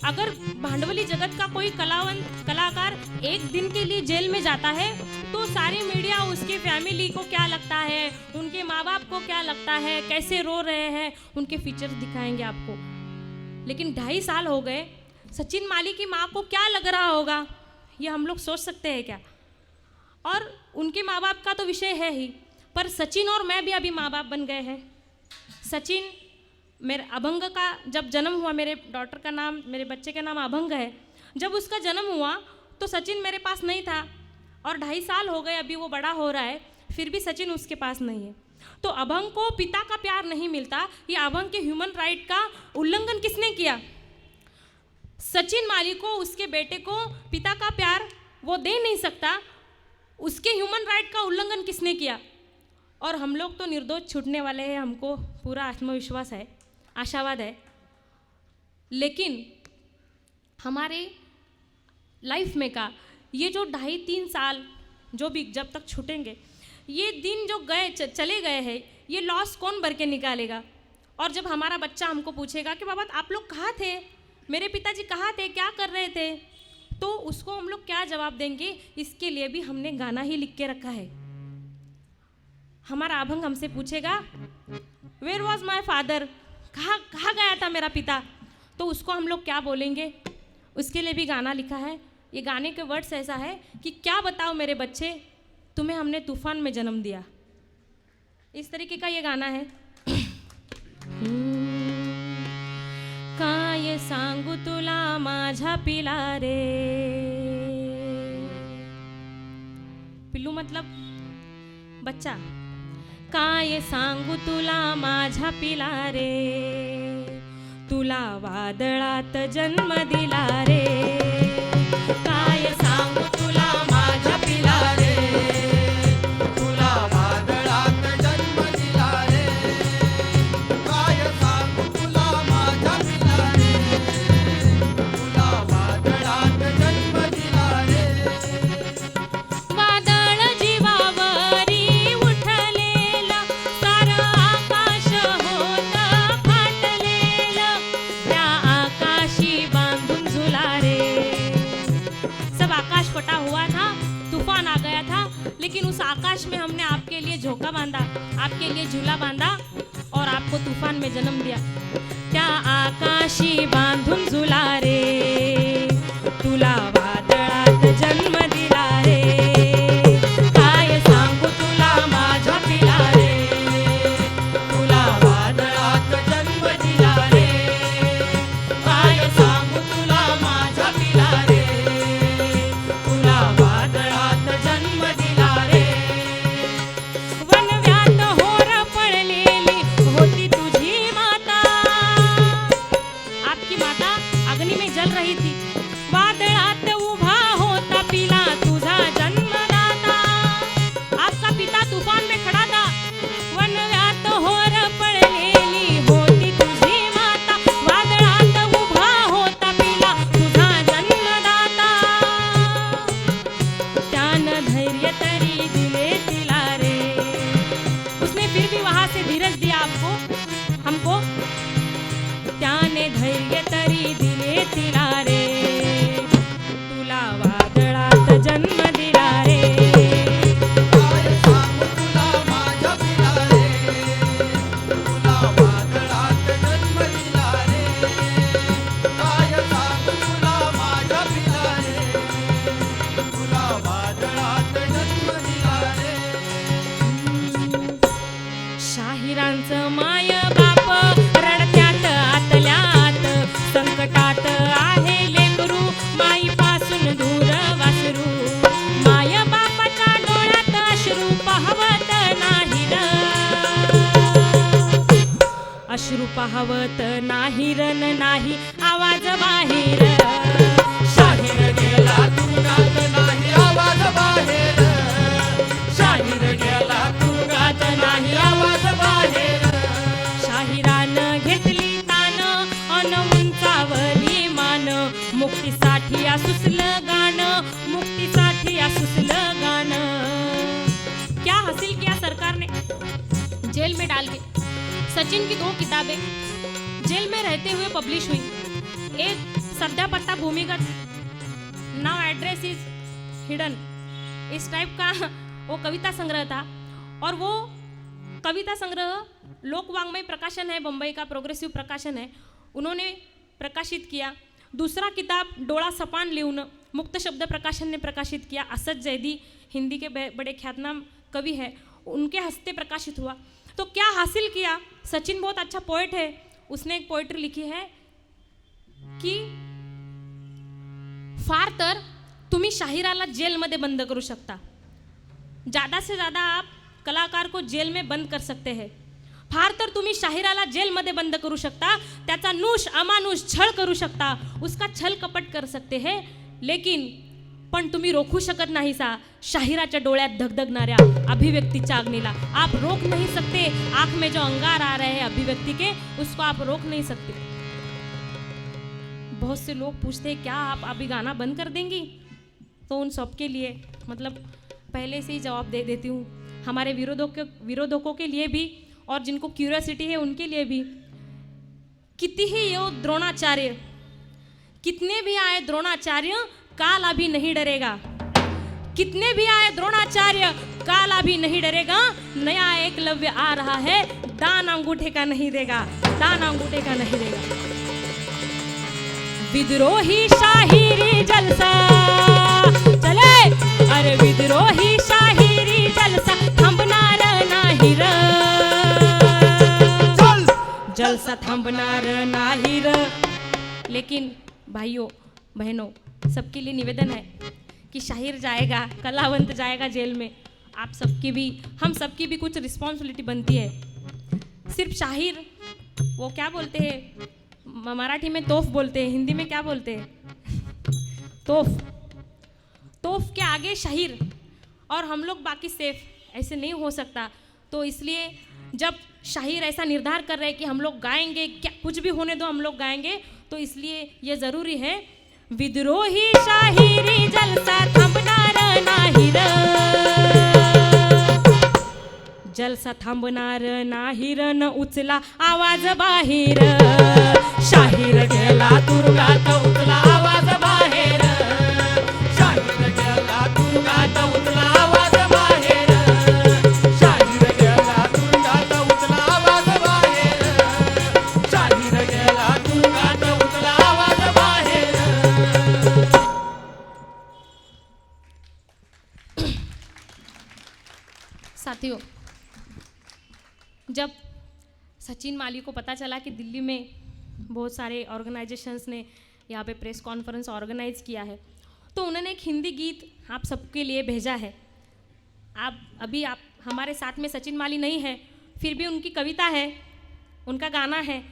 अगर भांडवली जगत का कोई कलाकार एक दिन के लिए जेल में जाता है, तो सारी मीडिया उसकी फैमिली को क्या लगता है, उनके माँ बाप को क्या लगता है, कैसे रो रहे हैं, उनके फीचर्स दिखाएंगे आपको. लेकिन 2.5 साल हो गए, सचिन माली की माँ को क्या लग रहा होगा, ये हम लोग सोच सकते हैं क्या? और उनके माँ बाप का तो विषय है ही, पर सचिन और मैं भी अभी माँ बाप बन गए हैं। सचिन मेरे अभंग का जब जन्म हुआ, मेरे डॉटर का नाम, मेरे बच्चे का नाम अभंग है, जब उसका जन्म हुआ तो सचिन मेरे पास नहीं था और 2.5 साल हो गए, अभी वो बड़ा हो रहा है, फिर भी सचिन उसके पास नहीं है। तो अभंग को पिता का प्यार नहीं मिलता, ये अभंग के ह्यूमन राइट का उल्लंघन किसने किया? सचिन माली को, उसके बेटे को पिता का प्यार वो दे नहीं सकता, उसके ह्यूमन राइट का उल्लंघन किसने किया? और हम लोग तो निर्दोष छूटने वाले हैं, हमको पूरा आत्मविश्वास है, आशावाद है। लेकिन हमारे लाइफ में का ये जो 2.5-3 साल जो भी जब तक छूटेंगे, ये दिन जो गए चले गए हैं, ये लॉस कौन भर के निकालेगा? और जब हमारा बच्चा हमको पूछेगा कि बाबा आप लोग कहाँ थे, मेरे पिताजी कहाँ थे, क्या कर रहे थे, तो उसको हम लोग क्या जवाब देंगे? इसके लिए भी हमने गाना ही लिख के रखा है। हमारा अभंग हमसे पूछेगा वेयर वॉज माई फादर, कहाँ गया था मेरा पिता, तो उसको हम लोग क्या बोलेंगे? उसके लिए भी गाना लिखा है। ये गाने के वर्ड्स ऐसा है कि क्या बताओ मेरे बच्चे, तुम्हें हमने तूफान में जन्म दिया। इस तरीके का ये गाना है। काय सांगू तुला माझा पिला रे, पिल्लू मतलब बच्चा। काय सांगू तुला माझा पिला रे, तुला वादळात जन्म दिला रे। काय सांगू तुला माझा पिला रे, तुला वादळात जन्म दिला रे, काय सांगू तुला माझा पिला रे, तुला वादळात जन्म दिला रे। वादळ जीवावरी उठलेलं, सारं आकाश होतं फाटलेलं, त्या आकाशी बांधून झुला रे। सब आकाश फटा हुआ था, तूफान आ गया था, लेकिन उस आकाश में हमने आपके लिए झोंका बांधा, आपके लिए झूला बांधा और आपको तूफान में जन्म दिया। त्या आकाशी बांधून झुला रे, तुला वादळात जन्म दिला रे। काय सांगू तुला माझा पिला रे, तुला वादळात जन्म दिला रे, काय सांगू तुला माझा पिला रे, तुला वादळात जन्म दिला रे। वनव्यात होर पडलेली होती तुझी माता, आपकी माता अग्नि में जल रही थी। वादळात उभा होता पिला तुझा जन्मदाता, आपका पिता तूफान में खड़ा था। वनव्यात होर पडलेली होती तुझी माता, वादळात उभा होता पिला तुझा जन्मदाता। त्यानं धैर्य तरी दिले तिला रे, उसने फिर भी वहां से धीरज दिया आपको, हमको। त्याने धैर्य तरी दिले तिला रे, तुला वादळात जन्म दिला रे। काय सांगू तुला माझा पिला रे, तुला वादळात जन्म दिला रे, काय सांगू तुला माझा पिला रे, तुला वादळात जन्म दिला रे। शाहिरांचं माय बाप रडत्यात आतल्यात, संकटात आहे लेकरू, माईपासून दूर वासरू। माय बापाच्या डोळ्यात अश्रू पाहवत नाही र, अश्रू पाहवत नाही रन नाही आवाज बाहेर। शाहीर गेला तुरुंगात नाही आवाज बाहेर, शाहीर गेला तुरुंगात नाही आवाज बाहेर। शाहिरानं घेतली तान अन उंचावली मान, मुक्तीसाठी सुसलं गाणं, मुक्तीसाठी सुसलं गाणं। क्या हासिल किया सरकार ने? जेल में डाल के सचिन की 2 किताबें जेल में रहते हुए पब्लिश हुई। एक सद्या पत्ता भूमिगत, नाउ एड्रेस इज हिडन, इस टाइप का वो कविता संग्रह था। और वो कविता संग्रह लोकवाङ्मय प्रकाशन है, बम्बई का प्रोग्रेसिव प्रकाशन है, उन्होंने प्रकाशित किया। दूसरा किताब डोळा सपान लिहून, मुक्त शब्द प्रकाशन ने प्रकाशित किया। असद जैदी हिंदी के बड़े ख्यातनाम कवि हैं, उनके हस्ते प्रकाशित हुआ। तो क्या हासिल किया? सचिन बहुत अच्छा पोएट है, उसने एक पोएट्री लिखी है की फार तर तुम्ही शाहिराला जेलमध्ये बंद करू शकता, ज़्यादा से ज़्यादा आप कलाकार को जेल में बंद कर सकते हैं। फार तर तुम्ही शाहिराला जेलमध्ये बंद करू शकता, त्याचा नुष अमानुष छळ करू शकता, उसका छल कपट कर सकते हैं, लेकिन पण तुम्ही रोखू शकत नाही सा शाहिराच्या डोळ्यात धगधगणाऱ्या अभिव्यक्तीच्या अग्नीला। आप रोक नहीं सकते, आंख में जो अंगार आ रहे हैं अभिव्यक्ति के, उसको आप रोक नहीं सकते। बहुत से लोग पूछते हैं क्या आप अभी गाना बंद कर देंगी? तो उन सब के लिए मतलब पहले से ही जवाब दे देती हूँ, हमारे विरोधकों के लिए भी और जिनको क्यूरियोसिटी है उनके लिए भी। कितीही यो द्रोणाचार्य, कितने भी आए द्रोणाचार्य, काल अभी नहीं डरेगा। कितने भी आए द्रोणाचार्य, काल अभी नहीं डरेगा। नया एकलव्य आ रहा है, दान अंगूठे का नहीं देगा, दान अंगूठे का नहीं देगा। विद्रोही शाहिरी जलसा चले, अरे विद्रोही शाहिरी जलसा थांबणार नाही र, जलसा थांबणार नाही र। लेकिन भाइयों बहनों, सबके लिए निवेदन है कि शाहिर जाएगा, कलावंत जाएगा जेल में, आप सबकी भी, हम सबकी भी कुछ रिस्पॉन्सिबिलिटी बनती है। सिर्फ शाहिर, वो क्या बोलते हैं मराठी में तोफ बोलते हैं, हिंदी में क्या बोलते हैं तोफ, तोफ के आगे शाहिर और हम लोग बाकी सेफ, ऐसे नहीं हो सकता। तो इसलिए जब शाहिर ऐसा निर्धार कर रहे हैं कि हम लोग गाएंगे, क्या कुछ भी होने दो हम लोग गाएंगे, तो इसलिए ये ज़रूरी है। विद्रोही शाहिरी जलसा थांबणार नाही र, जलसा थांबणार नाही र, न उचला आवाज बाहेर, शाहीर गेला तुरुंगात उचला आवाज बाहेर, शाहीर गेला तुरुंगात उचला आवाज बाहेर, शाहीर गेला तुरुंगात उचला आवाज बाहेर, शाहीर गेला तुरुंगात उचला आवाज बाहेर। साथियों, जब सचिन माली को पता चला कि दिल्ली में बहुत सारे ऑर्गेनाइजेशंस ने यहाँ पे प्रेस कॉन्फ्रेंस ऑर्गेनाइज किया है, तो उन्होंने एक हिंदी गीत आप सबके लिए भेजा है। आप हमारे साथ में सचिन माली नहीं है, फिर भी उनकी कविता है, उनका गाना है,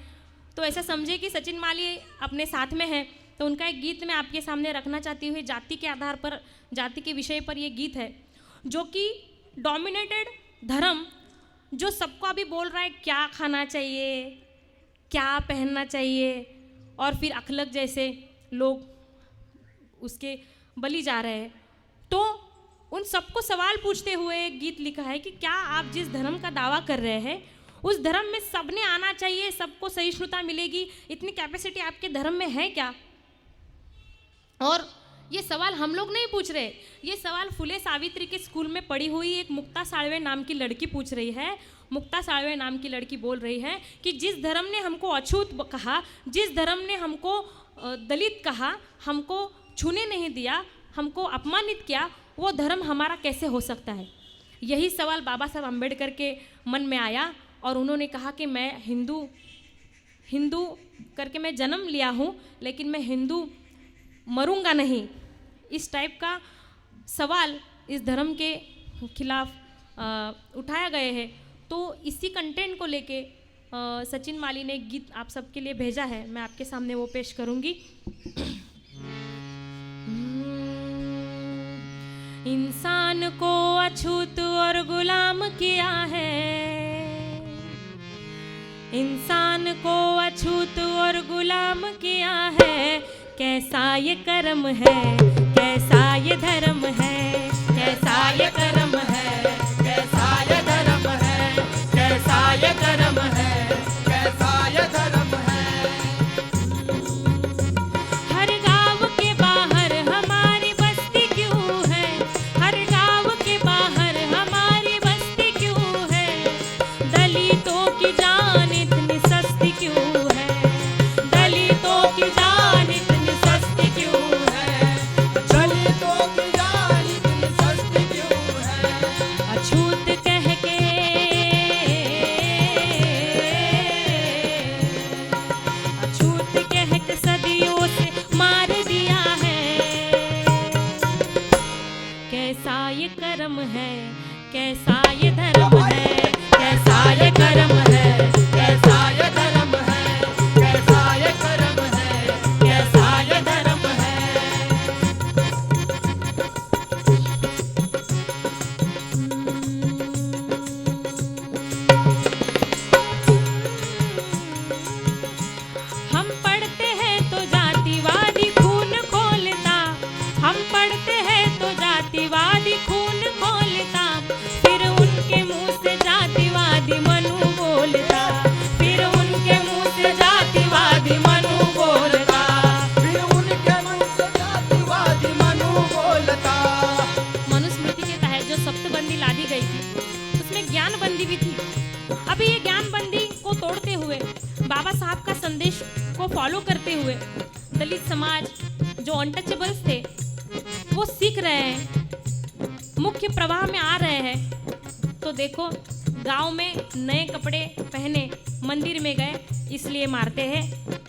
तो ऐसा समझे कि सचिन माली अपने साथ में है। तो उनका एक गीत मैं आपके सामने रखना चाहती हूँ। जाति के आधार पर, जाति के विषय पर ये गीत है, जो कि डोमिनेटेड धर्म जो सबको अभी बोल रहा है क्या खाना चाहिए, क्या पहनना चाहिए, और फिर अखलक जैसे लोग उसके बलि जा रहे हैं। तो उन सबको सवाल पूछते हुए एक गीत लिखा है कि क्या आप जिस धर्म का दावा कर रहे हैं उस धर्म में सबने आना चाहिए, सबको सहिष्णुता मिलेगी, इतनी कैपेसिटी आपके धर्म में है क्या? और ये सवाल हम लोग नहीं पूछ रहे, ये सवाल फुले सावित्री के स्कूल में पढ़ी हुई एक मुक्ता साळवे नाम की लड़की पूछ रही है। मुक्ता साळवे नाम की लड़की बोल रही है कि जिस धर्म ने हमको अछूत कहा, जिस धर्म ने हमको दलित कहा, हमको छूने नहीं दिया, हमको अपमानित किया, वो धर्म हमारा कैसे हो सकता है? यही सवाल बाबा साहब अम्बेडकर के मन में आया और उन्होंने कहा कि मैं हिंदू करके मैं जन्म लिया हूँ, लेकिन मैं हिंदू मरूंगा नहीं। इस टाइप का सवाल इस धर्म के खिलाफ उठाया गए हैं। तो इसी कंटेंट को लेके सचिन माली ने एक गीत आप सबके लिए भेजा है, मैं आपके सामने वो पेश करूंगी। इंसान को अछूत और गुलाम किया है, इंसान को अछूत और गुलाम किया है, कैसा ये कर्म है, कैसा ये धर्म है, कैसा ये कर्म है, कैसा ये धर्म है, कैसा ये कर्म है, कैसा ये धर्म है। हर गांव के बाहर हमारी बस्ती क्यों है, हर गांव के बाहर हमारी बस्ती क्यों है, दलितों की जान इतनी सस्ती क्यों है, दलितों की जान इतनी सस्ती क्यों है। धर्म है, कैसा ये धर्म है, कैसा ये कर्म है, कैसा ये धर्म है, कैसा ये कर्म है, कैसा ये धर्म है। हम पढ़ते हैं तो जातिवादी खून खोलता, हम पढ़ते हैं तो जातिवादी खून खोलता, फिर उनके मुंह से जातिवादी मनु बोलता, फिर उनके मुंह से जातिवादी मनु बोलता। फिर उनके मुंह से जातिवादी मनु बोलता। मनुस्मृति के तहत जो सप्तबंदी लादी गई थी, उसमें ज्ञानबंदी भी थी। अभी ये ज्ञानबंदी को तोड़ते हुए, बाबा साहब का संदेश को फॉलो करते हुए, दलित समाज जो अनटचेबल्स थे वो सीख रहे हैं, मुख्य प्रवाह में आ रहे हैं। तो देखो, गांव में नए कपड़े पहने मंदिर में गए इसलिए मारते हैं,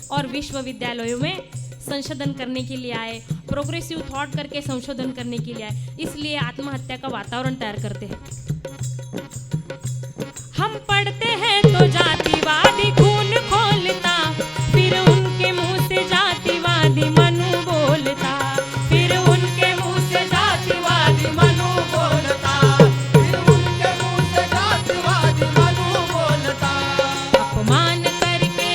और विश्वविद्यालयों में संशोधन करने के लिए आए, प्रोग्रेसिव थॉट करके संशोधन करने के लिए आए, इसलिए आत्महत्या का वातावरण तैयार करते हैं। हम पढ़ते हैं तो जातिवादी खून खोलता, फिर उनके मुंह से जातिवादी मनु बोलता, फिर उनके मुंह से जातिवादी मनु बोलता। फिर उनके मुंह से जातिवादी मनु बोलता। अपमान करके,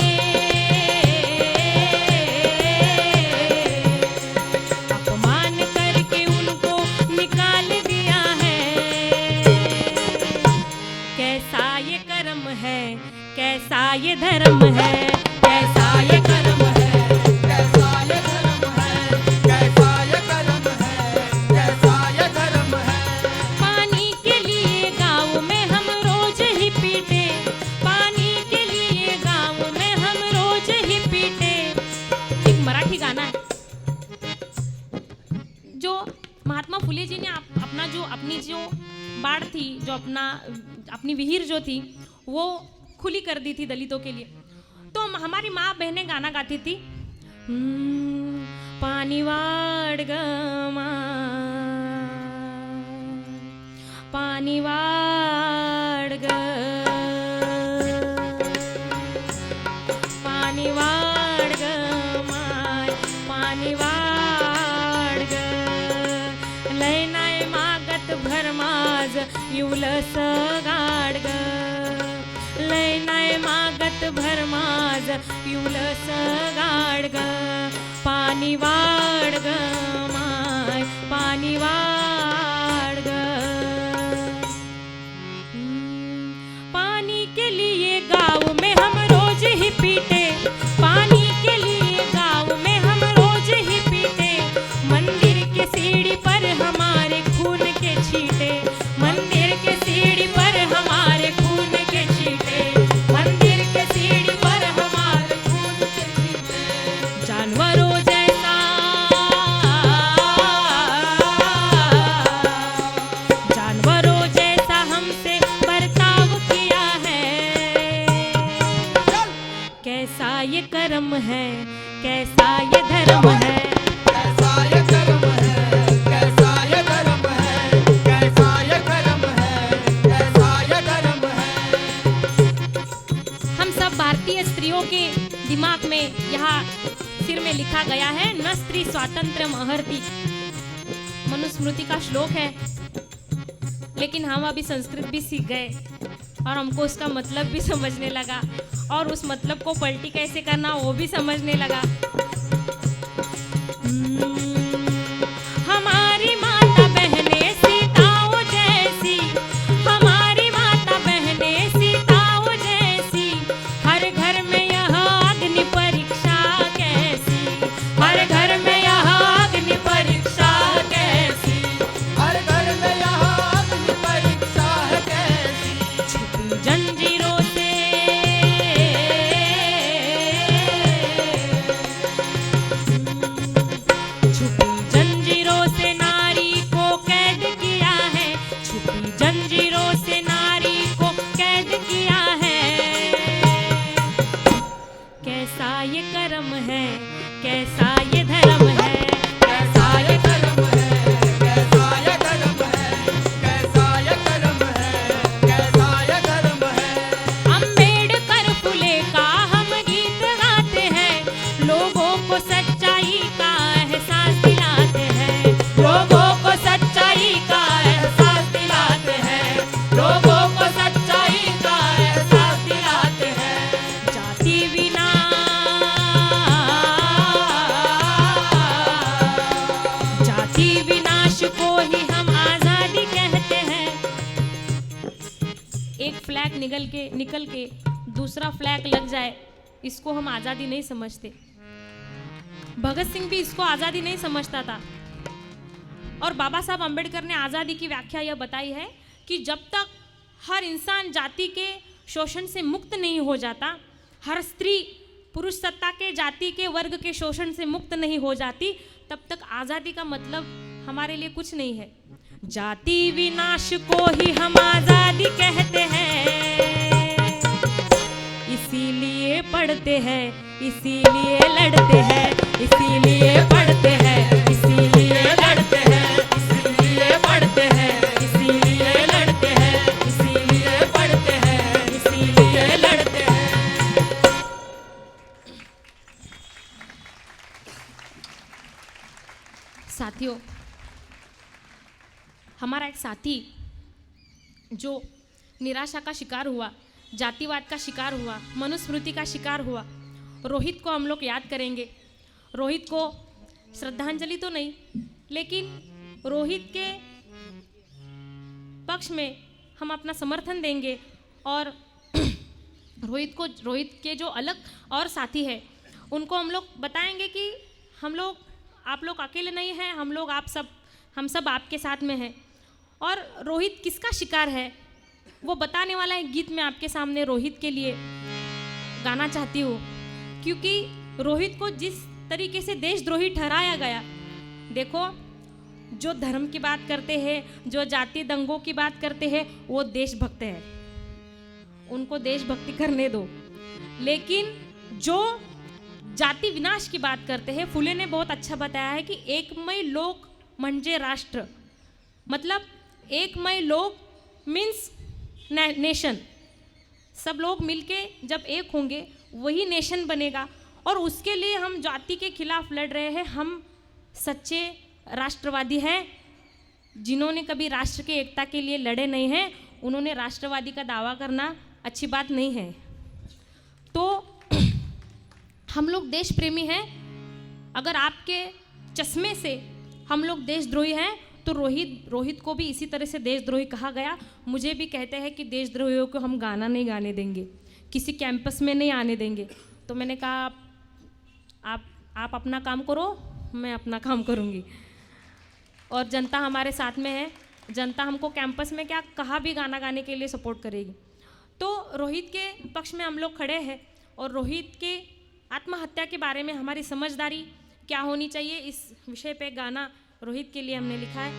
अपमान करके उनको निकाल दिया है। कैसा ये कर्म है, कैसा ये धर्म है, कैसा ये कर्म है, कैसा ये धर्म है, कैसा ये कर्म है, कैसा ये धर्म है। पानी के लिए गाँव में हम रोज ही पीटे, पानी के लिए गाँव में हम रोज ही पीटे। एक मराठी गाना है जो महात्मा फुले जी ने अपनी जो बाढ़ थी, जो अपनी विहीर जो थी वो खुली कर दी थी दलितों के लिए। तो हमारी माँ बहनें गाना गाती थी, पानी वाड़ ग माय, पानी वाड़ ग, पानी वाड़ ग माय, पाणी वाढ ग, लय नाही मागत भरमाज इवलस गाड ग, लय नाही मागत भरमाज इवलस गाड ग, पाणी वाढ ग माय, पाणी वाढ ग। पानी के लिए गाँव में हम रोज ही पीटे, पानी के लिए गाँव में हम रोज ही पीटे, मंदिर के सीढ़ी पर हमारे खून के छींटे, मंदिर के सीढ़ी पर हमारे खून के छींटे, मंदिर के सीढ़ी पर हमारे खून के छींटे। जानवरों जैसा, जानवरों जैसा हमसे बर्ताव किया है, कैसा ये कर्म है, कैसा ये धर्म है। कैसा ये कर्म है, कैसा ये धर्म है, कैसा ये कर्म है, कैसा ये धर्म है। हम सब भारतीय स्त्रियों के दिमाग में यहाँ सिर में लिखा गया है, न स्त्री स्वातंत्र्यम अर्हति, मनुस्मृति का श्लोक है। लेकिन हम अभी संस्कृत भी सीख गए और हमको उसका मतलब भी समझने लगा, और उस मतलब को पलटी कैसे करना वो भी समझने लगा। हमारी माता बहनें सीताओं जैसी, हमारी माता बहनें सीताओं जैसी, हर घर में यह अग्नि परीक्षा कैसी, हर घर में यह अग्नि परीक्षा कैसी, हर घर में यहाँ अग्नि परीक्षा है कैसी, छिपी जंजीरों से, लोगों को सच्चाई का एहसास दिलाते हैं। जाति विना जाति विनाश को ही हम आजादी कहते हैं। एक फ्लैग निकल के दूसरा फ्लैग लग जाए, इसको हम आजादी नहीं समझते। भगत सिंह भी इसको आजादी नहीं समझता था। और बाबा साहब अंबेडकर ने आजादी की व्याख्या यह बताई है कि जब तक हर इंसान जाति के शोषण से मुक्त नहीं हो जाता, हर स्त्री पुरुष सत्ता के, जाति के, वर्ग के शोषण से मुक्त नहीं हो जाती, तब तक आजादी का मतलब हमारे लिए कुछ नहीं है। जाति विनाश को ही हम आजादी कहते हैं, इसीलिए पढ़ते हैं, इसीलिए लड़ते हैं, इसीलिए पढ़ते हैं, इसीलिए लड़ते हैं, इसीलिए पढ़ते हैं, इसीलिए लड़ते हैं, इसीलिए पढ़ते हैं, इसीलिए लड़ते हैं। साथियों, हमारा एक साथी जो निराशा का शिकार हुआ, जातिवाद का शिकार हुआ, मनुस्मृति का शिकार हुआ, रोहित को हम लोग याद करेंगे। रोहित को श्रद्धांजलि तो नहीं, लेकिन रोहित के पक्ष में हम अपना समर्थन देंगे। और रोहित के जो अलग और साथी है, उनको हम लोग बताएंगे कि आप लोग अकेले नहीं हैं, हम सब आपके साथ में हैं। और रोहित किसका शिकार है वो बताने वाला एक गीत मैं आपके सामने रोहित के लिए गाना चाहती हूँ, क्योंकि रोहित को जिस तरीके से देशद्रोही ठहराया गया, देखो जो धर्म की बात करते हैं, जो जाति दंगों की बात करते हैं, वो देशभक्त है, उनको देशभक्ति करने दो। लेकिन जो जाति विनाश की बात करते हैं, फुले ने बहुत अच्छा बताया है कि एकमय लोक म्हणजे राष्ट्र, मतलब एकमय लोक मीन्स नेशन। सब लोग मिलके जब एक होंगे वही नेशन बनेगा। और उसके लिए हम जाति के खिलाफ लड़ रहे हैं। हम सच्चे राष्ट्रवादी हैं। जिन्होंने कभी राष्ट्र के एकता के लिए लड़े नहीं हैं, उन्होंने राष्ट्रवादी का दावा करना अच्छी बात नहीं है। तो हम लोग देश प्रेमी हैं। अगर आपके चश्मे से हम लोग देशद्रोही हैं, तो रोहित को भी इसी तरह से देशद्रोही कहा गया। मुझे भी कहते हैं कि देशद्रोहियों को हम गाना नहीं गाने देंगे, किसी कैंपस में नहीं आने देंगे। तो मैंने कहा आप अपना काम करो, मैं अपना काम करूँगी। और जनता हमारे साथ में है। जनता हमको कैंपस में क्या कहा भी गाना गाने के लिए सपोर्ट करेगी। तो रोहित के पक्ष में हम लोग खड़े हैं। और रोहित के आत्महत्या के बारे में हमारी समझदारी क्या होनी चाहिए, इस विषय पे गाना रोहित के लिए हमने लिखा है।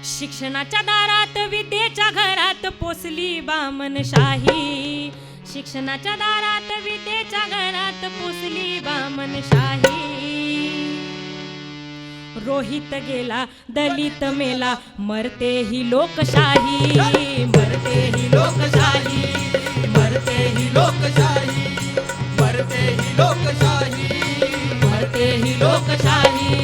शिक्षणाच्या दारात विद्येच्या घरात पोसली बामनशाही, शिक्षणाच्या दारात विद्येच्या घरात पोसली बामनशाही। रोहित गेला दलित मेला, मरते ही लोकशाही, मरते ही लोकशाही, मरते ही लोकशाही, मरते ही लोकशाही, मरते ही लोकशाही।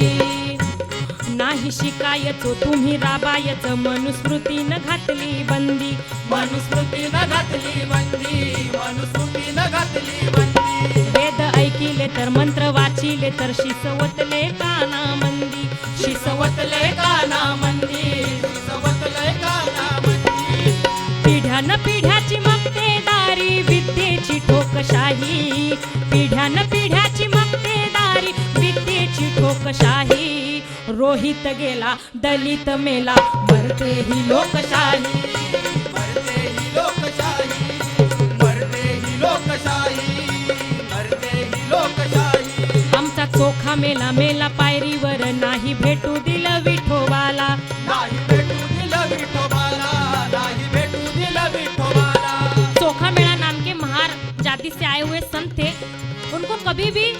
नाही शिकायचो तुम्ही राबायचं, मनुस्मृतीनं घातली बंदी, मनुस्मृतीनं घातली बंदी, मनुस्मृतीनं घातली बंदी। वेद ऐकिले तर मंत्र वाचिले तर शिसवतले काना मंदी, शिसवतले काना मंदी, शिसवतले काना मंदी। पिढ्यान पिढ्याची मक्तेदारी, विद्येची ठोकशाही, पिढ्यान पिढ्याची मक्तेदारी, विद्येची ठोकशाही। रोहित गेला दलित मेला, मरते ही लोकशाही, मरते ही लोकशाही, मरते ही लोकशाही, मरते ही लोकशाही। आमचा चोखा मेला मेला पायरीवर, नाही भेटू दिलं विठोबाला, नाही भेटू दिलं विठोबाला, नाही भेटू दिलं विठोबाला। चोखा मेला नाम के महार जाति से आए हुए संत थे। उनको कभी भी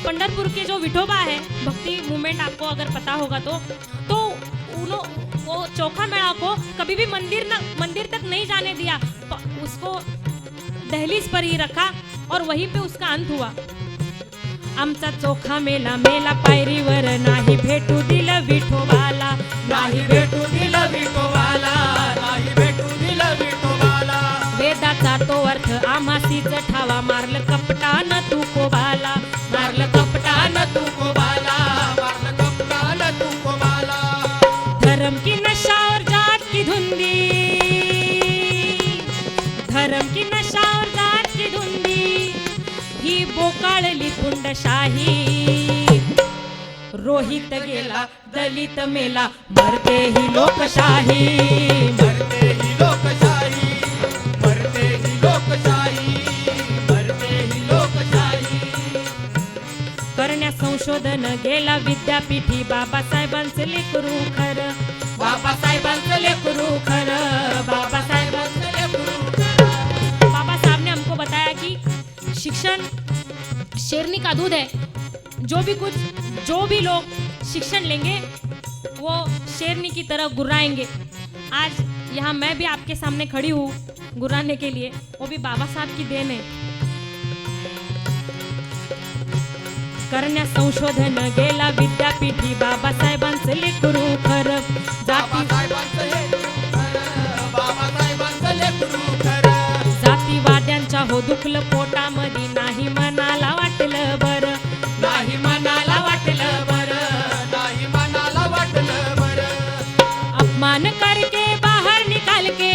पंढरपुर के जो विठोबा है, भक्ति मूवमेंट आपको अगर पता होगा तो वो चोखा मेला को कभी भी मंदिर तक नहीं जाने दिया, उसको दहलीज पर ही रखा और वहीं पे उसका अंत हुआ। आमचा चोखा मेला मेला पायरीवर नाही भेटू दिलं विठोबाला. नाही भेटू दिलं विठोबाला, नाही भेटू दिलं विठोबाला. वेदाचा तो अर्थ आम्हासीच ठावा मारलं कपटान तू कोबाला. मारलं कपटान तू कोबाला, मारलं कपटान तू कोबाला. धर्म की नशा और जात की धुंदी, धर्म की नशा और जात की धुंदी ही बोकाळली कुंडशाही. रोहित गेला दलित मेला मरते ही लोकशाही. मरते ही लोकशाही, मरते ही लोकशाही, मरते ही लोकशाही. करण्या संशोधन गेला विद्यापीठी बाबासाहेबांचं लेकरू खरं. बाबासाहेबांचं लेकरू खरं, बाबासाहेबांचं लेकरू खरं. बाबा साहब ने हमको बताया कि शिक्षण शेरनी का दूध है. जो भी लोग शिक्षण लेंगे वो शेरनी की तरह गुर्राएंगे. आज यहाँ मैं भी आपके सामने खड़ी हूँ गुर्राने के लिए, वो भी बाबा साहब की देन है. करण्या संशोधन गेला विद्यापीठी बाबासाहेबांचं लेकरू खरं. जाती बाबासाहेबांचं लेकरू खरं, बाबासाहेबांचं लेकरू खरं. जातीवाद्यांच्या हो दुखलं पोटामध्ये नाही मनाला वाटलं बरं. नाही मनाला वाटलं बरं, नाही मनाला वाटलं बरं. अपमान करके बाहर निकाल के,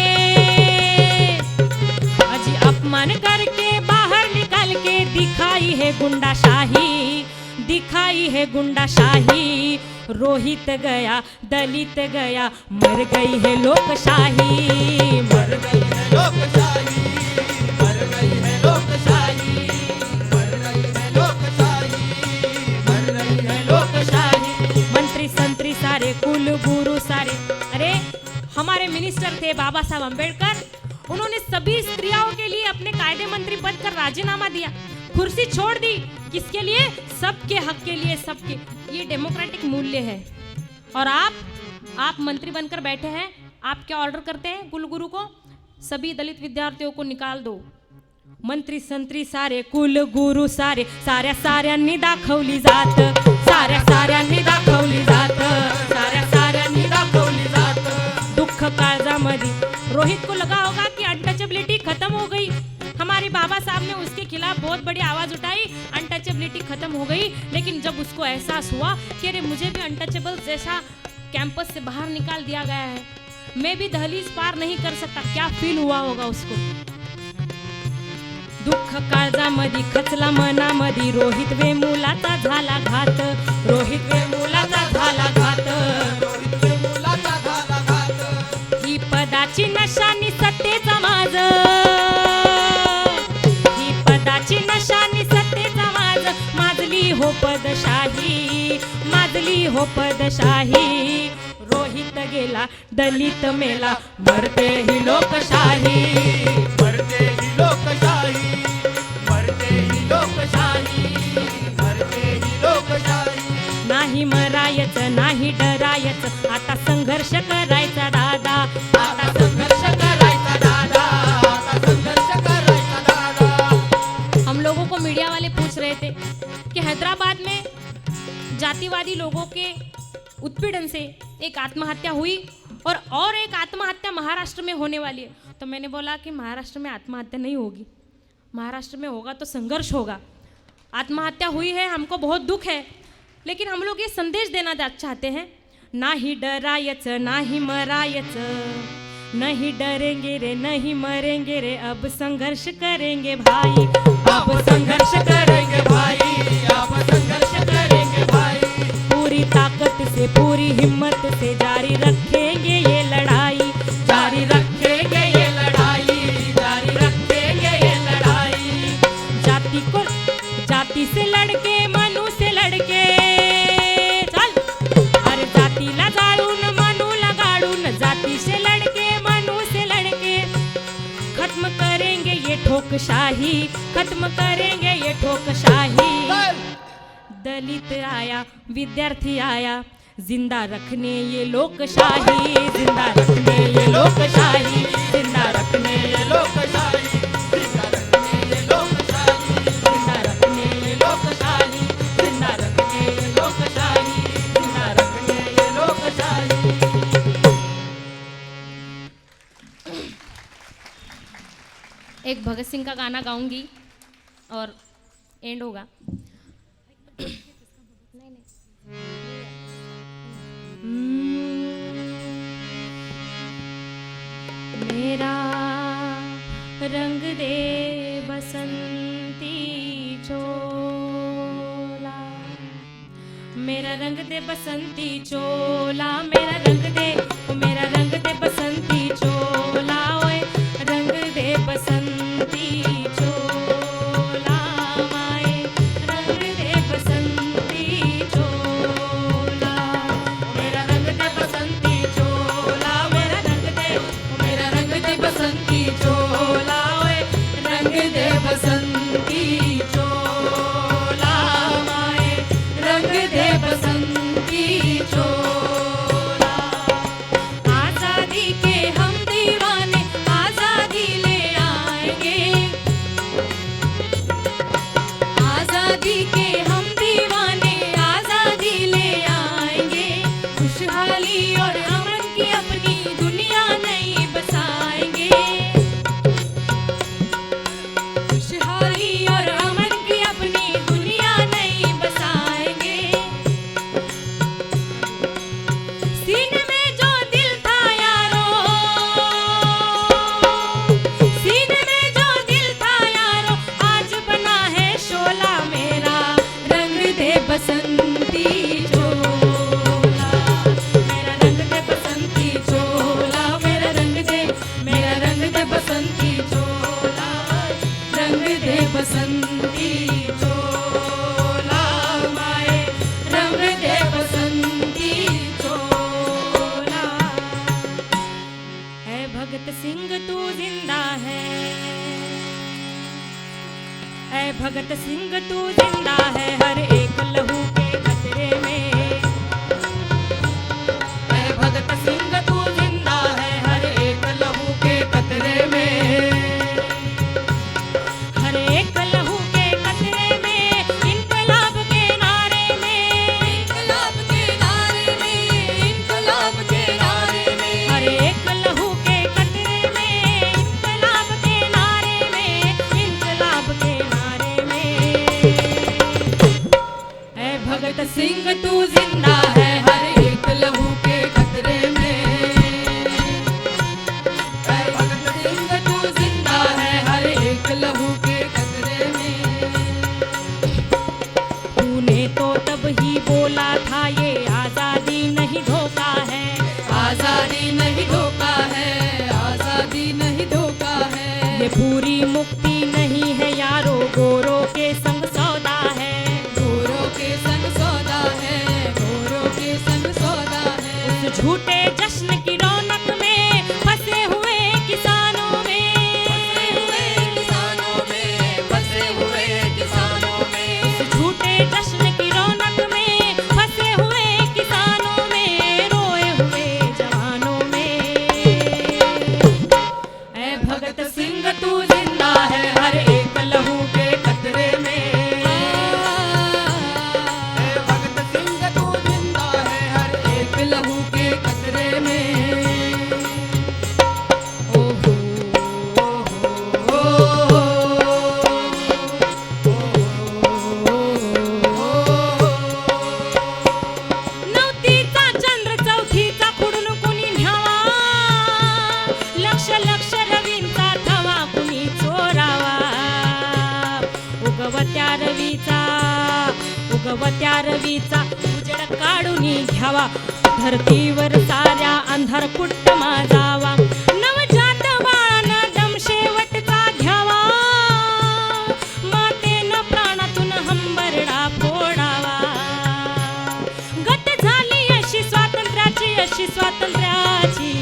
अजी अपमान करके बाहर निकाल के दिखाई है गुंडाशाही, दिखाई है गुंडाशाही. रोहित गया दलित गया मर गई है लोकशाही. मर गई है लोकशाही, मर गई है लोकशाही, मर गई है लोकशाही, मर गई है लोकशाही. मंत्री संतरी सारे कुल गुरु सारे. अरे हमारे मिनिस्टर थे बाबा साहब अम्बेडकर, उन्होंने सभी स्त्रियों के लिए अपने कायदे मंत्री पद का राजीनामा दिया, कुर्सी छोड़ दी. किसके लिए? सबके हक के लिए, सबके. ये डेमोक्रेटिक मूल्य है. और आप मंत्री बनकर बैठे हैं, आप क्या ऑर्डर करते हैं कुलगुरु को? सभी दलित विद्यार्थियों को निकाल दो. मंत्री संत्री सारे कुल गुरु सारे, साऱ्या साऱ्यांनी दाखवली जात, साऱ्या साऱ्यांनी दाखवली जात, साऱ्या साऱ्यांनी दाखवली जात. दुःख काळजामध्ये रोहित को लगा होगा कि अनटचेबिलिटी खत्म हो गई. हमारे बाबा साहब ने उसके खिलाफ बहुत बड़ी आवाज उठाई, अनटचेबिलिटी खत्म हो गई. लेकिन जब उसको एहसास हुआ कि अरे मुझे भी अनटचेबल जैसा कैंपस से बाहर निकाल दिया गया है, मैं भी दहलीज पार नहीं कर सकता, क्या फील हुआ होगा उसको. दुःख काळजामध्ये खचला मनामध्ये रोहित वेमुलाचा झाला घात, रोहित वेमुलाचा झाला घात. रोहित वेमुलाचा झाला घात. ही पदाची नशानी सत्तेचा माज, ही पदाची नशानी सत्तेचा माज. माजली हो पदशाही, माजली हो पदशाही. रोहित गेला दलित मेला मरते ही लोकशाही. मरते ही लोकशाही, मरते ही लोकशाही, मरते ही लोकशाही. नाही मरायचं नाही डरायचं, आता संघर्ष करायचा दादा, आता संघर्ष करायचा दादा, आता संघर्ष करायचा दादा. हम लोगों को मीडिया वाले पूछ रहे थे कि हैदराबाद में जातिवादी लोगों के उत्पीड़न से एक आत्महत्या हुई और एक आत्महत्या महाराष्ट्र में होने वाली है. तो मैंने बोला कि महाराष्ट्र में आत्महत्या नहीं होगी, महाराष्ट्र में होगा तो संघर्ष होगा. आत्महत्या हुई है, हमको बहुत दुख है, लेकिन हम लोग ये संदेश देना चाहते हैं, नाही डरायचं नाही मरायचं, नहीं डरेंगे रे नहीं मरेंगे रे, अब संघर्ष करेंगे भाई, अब संघर्ष करेंगे भाई, अब संघर्ष करेंगे भाई. पूरी ताकत से पूरी हिम्मत से जारी रखेंगे ये लड़ाई, जारी रखेंगे ये लड़ाई, जारी रखेंगे ये लड़ाई. जाति से लड़के मनु से लड़के, चल अरे जातीला जाळून मनुला गाडून, जाती से लड़के मनु से लड़के, खत्म करेंगे ये ठोकशाही, खत्म करेंगे ये ठोकशाही. दलित आया विद्यार्थी आया, जिंदा रखने ये लोकशाही, जिंदा रखने ये लोकशाही, जिंदा रखने ये लोकशाही, जिंदा रखने ये लोकशाही, जिंदा रखने ये लोकशाही. एक भगत सिंह का गाना गाऊंगी और एंड होगा। मेरा रंग दे बसंती चोला, मेरा रंग दे बसंती चोला, मेरा रंग दे, ओ मेरा रंग दे बसंती चोला, ओए रंग दे बसंती चोला, माए रंग दे बसंती चोला, मेरा रंग दे बसंती चोला, मेरा रंग दे, ओ मेरा रंग दे बसंती चोला, ओए रंग दे बसंती चोला, माए रंग दे बसंती चोला। आजादी के हम दीवाने आजादी ले आएंगे, आजादी के हम दीवाने आजादी ले आएंगे, खुशहाली और अमन की अपनी दुनिया नई बसाएंगे, खुशहाली और अमन की अपनी दुनिया नई बसाएंगे। सीने में जो दिल था यारो, सीने में जो दिल था यारो, आज बना है शोला, मेरा रंग दे बसंती चोला, मेरा रंग दे बसंती चोला, मेरा रंग दे, मेरा रंग दे बसंती चोला, रंग दे बसंती चोला, माए रंग दे बसंती चोला। है भगत सिंह तू जिंदा है भगत सिंह तू जिंदा है, हर एक लहू के कतरे में, है भगत सिंह तू जिंदा है, हर एक लहू के कतरे में, हर एक लहू के कतरे में, इनकलाब के नारे में, इनकलाब के नारे में, इनकलाब के नारे में, हर एक लहू के कतरे में, इनकलाब के नारे में, इनकलाब के नारे में। है भगत सिंह तू जिंदा है, हर एक लहू के कतरे में, है भगत सिंह तू जिंदा है, हर एक लहू के कतरे में। तूने तो तब ही बोला था ये आजादी नहीं धोखा है, आजादी नहीं धोखा है, आजादी नहीं धोखा है, ये पूरी मुक्ति नहीं है यारो, गोरों के संग सौदा है, गोरों के संग सौदा है, गोरों के संग सौदा है। उस झूठे जश्न की रौनक में फंसे हुए किसानों में, फंसे हुए किसानों में, फंसे हुए किसानों में, उस झूठे जश्न की रौनक में फंसे हुए किसानों में, रोए हुए जवानों में। ऐ भगत सिंह तू जिंदा है, हर एक लहू के कतरे में, ऐ भगत सिंह तू जिंदा है, हर एक लहू के कतरे में। ओहो नवतीचा चंद्र चौथीचा खुडून कुणी न्यावा, लक्ष लक्ष रवींचा थवा कुणी चोरावा, उगवत्या रवीचा, उगवत्या रवीचा उजेड काढून घ्यावा, धरतीवर साऱ्या अंधार कुट्टमा जावा, नवजात बाळानं दम शेवटचा घ्यावा, मातेनं प्राणातून हंबरडा फोडावा, गत झाली अशी स्वातंत्र्याची, अशी स्वातंत्र्याची,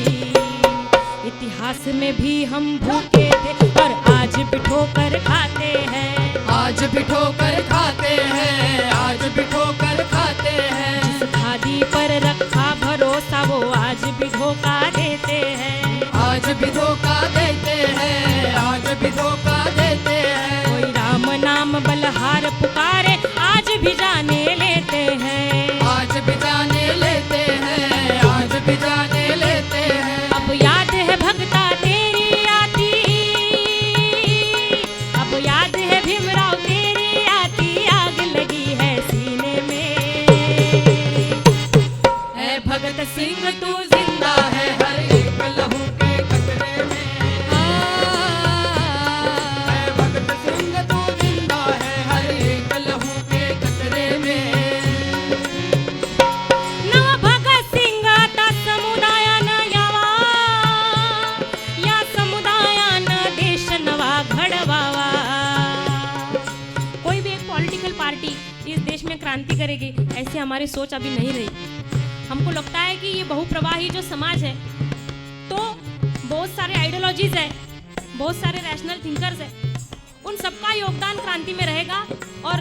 इतिहास में भी हम भूखे थे और आज भी ठोकर खाते हैं, आज भी ठोकर खाते हैं, आज भी ठोकर खाते हैं, जिस खादी पर रखा भरोसा वो आज भी धोखा देते हैं, आज भी धोखा देते हैं, आज भी धोखा देते हैं। कोई राम नाम बलहार पुकारे आज भी जाने लेते हैं, आज भी जाने लेते हैं, आज भी जाने लेते हैं। अब याद है भगता तेरी आती, क्रांति करेगी, ऐसी हमारी सोच अभी नहीं रही। हमको लगता है कि ये बहुप्रवाही जो समाज है, तो बहुत सारे आइडियोलॉजीज है, बहुत सारे रैशनल थिंकर्स है, उन सबका योगदान क्रांति में रहेगा। और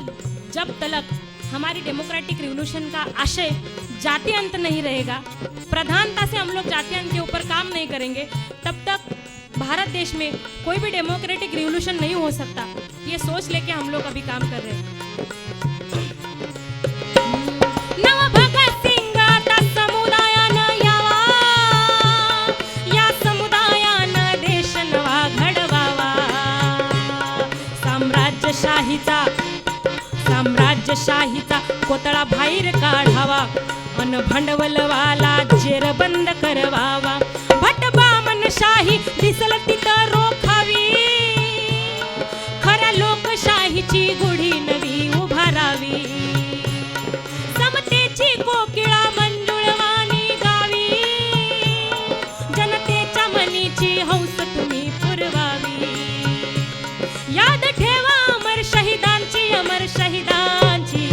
जब तक हमारी डेमोक्रेटिक रिवोल्यूशन का आशय जाति अंत नहीं रहेगा, प्रधानता से हम लोग जाति अंत के ऊपर काम नहीं करेंगे, तब तक भारत देश में कोई भी डेमोक्रेटिक रिवोल्यूशन नहीं हो सकता। ये सोच लेके हम लोग अभी काम कर रहे हैं। नव भगत सिंग आता समुदायानं यावा, या समुदायानं देश नवा घडवावा, साम्राज्यशाहीचा कोतळा बाहेर काढावा, अन भांडवलवाला जेर बंद करवावा, भटबामनशाही दिसल तिथं रोखावी, खऱ्या लोकशाहीची गुढी नवी उभारावी, समतेची कोकिळा मंजुळवाणी गावी, जनतेच्या मनीची हौस तुम्ही पुरवावी, याद ठेवा अमर शहीदांची, अमर शहीदांची,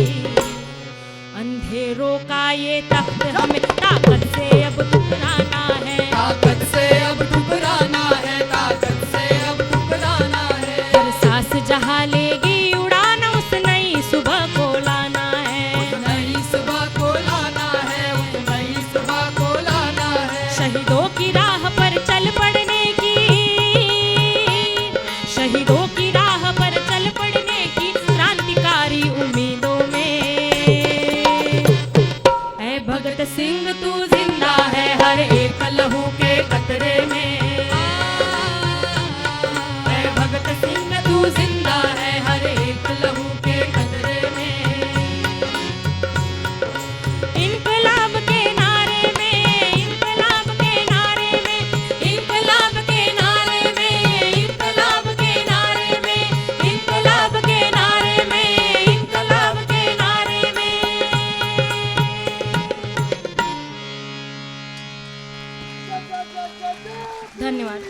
अंधेरों का ये तख्त हमें ताकत से अब ठुकराना है, ताकत से अब ठुकराना है, ताकत से अब ठुकराना है, हर सांस जहाँ लेगी उड़ान उस नई सुबह को लाना है, नई सुबह को लाना है, उस नई सुबह को लाना है, शहीदों की राह पर चल पड़ने की, शहीदों की राह पर चल पड़ने की क्रांतिकारी उम्मीदों में, ऐ भगत सिंह तू जिंदा है हर एक लहू के कतरे में, ऐ भगत सिंह तू जिंदा है हर एक लहू के कतरे में, इनकलाब के नारे में, इनकलाब के नारे में, इनकलाब के नारे में, इनकलाब के नारे में, इनकलाब के नारे में, इनकलाब के नारे में। धन्यवाद।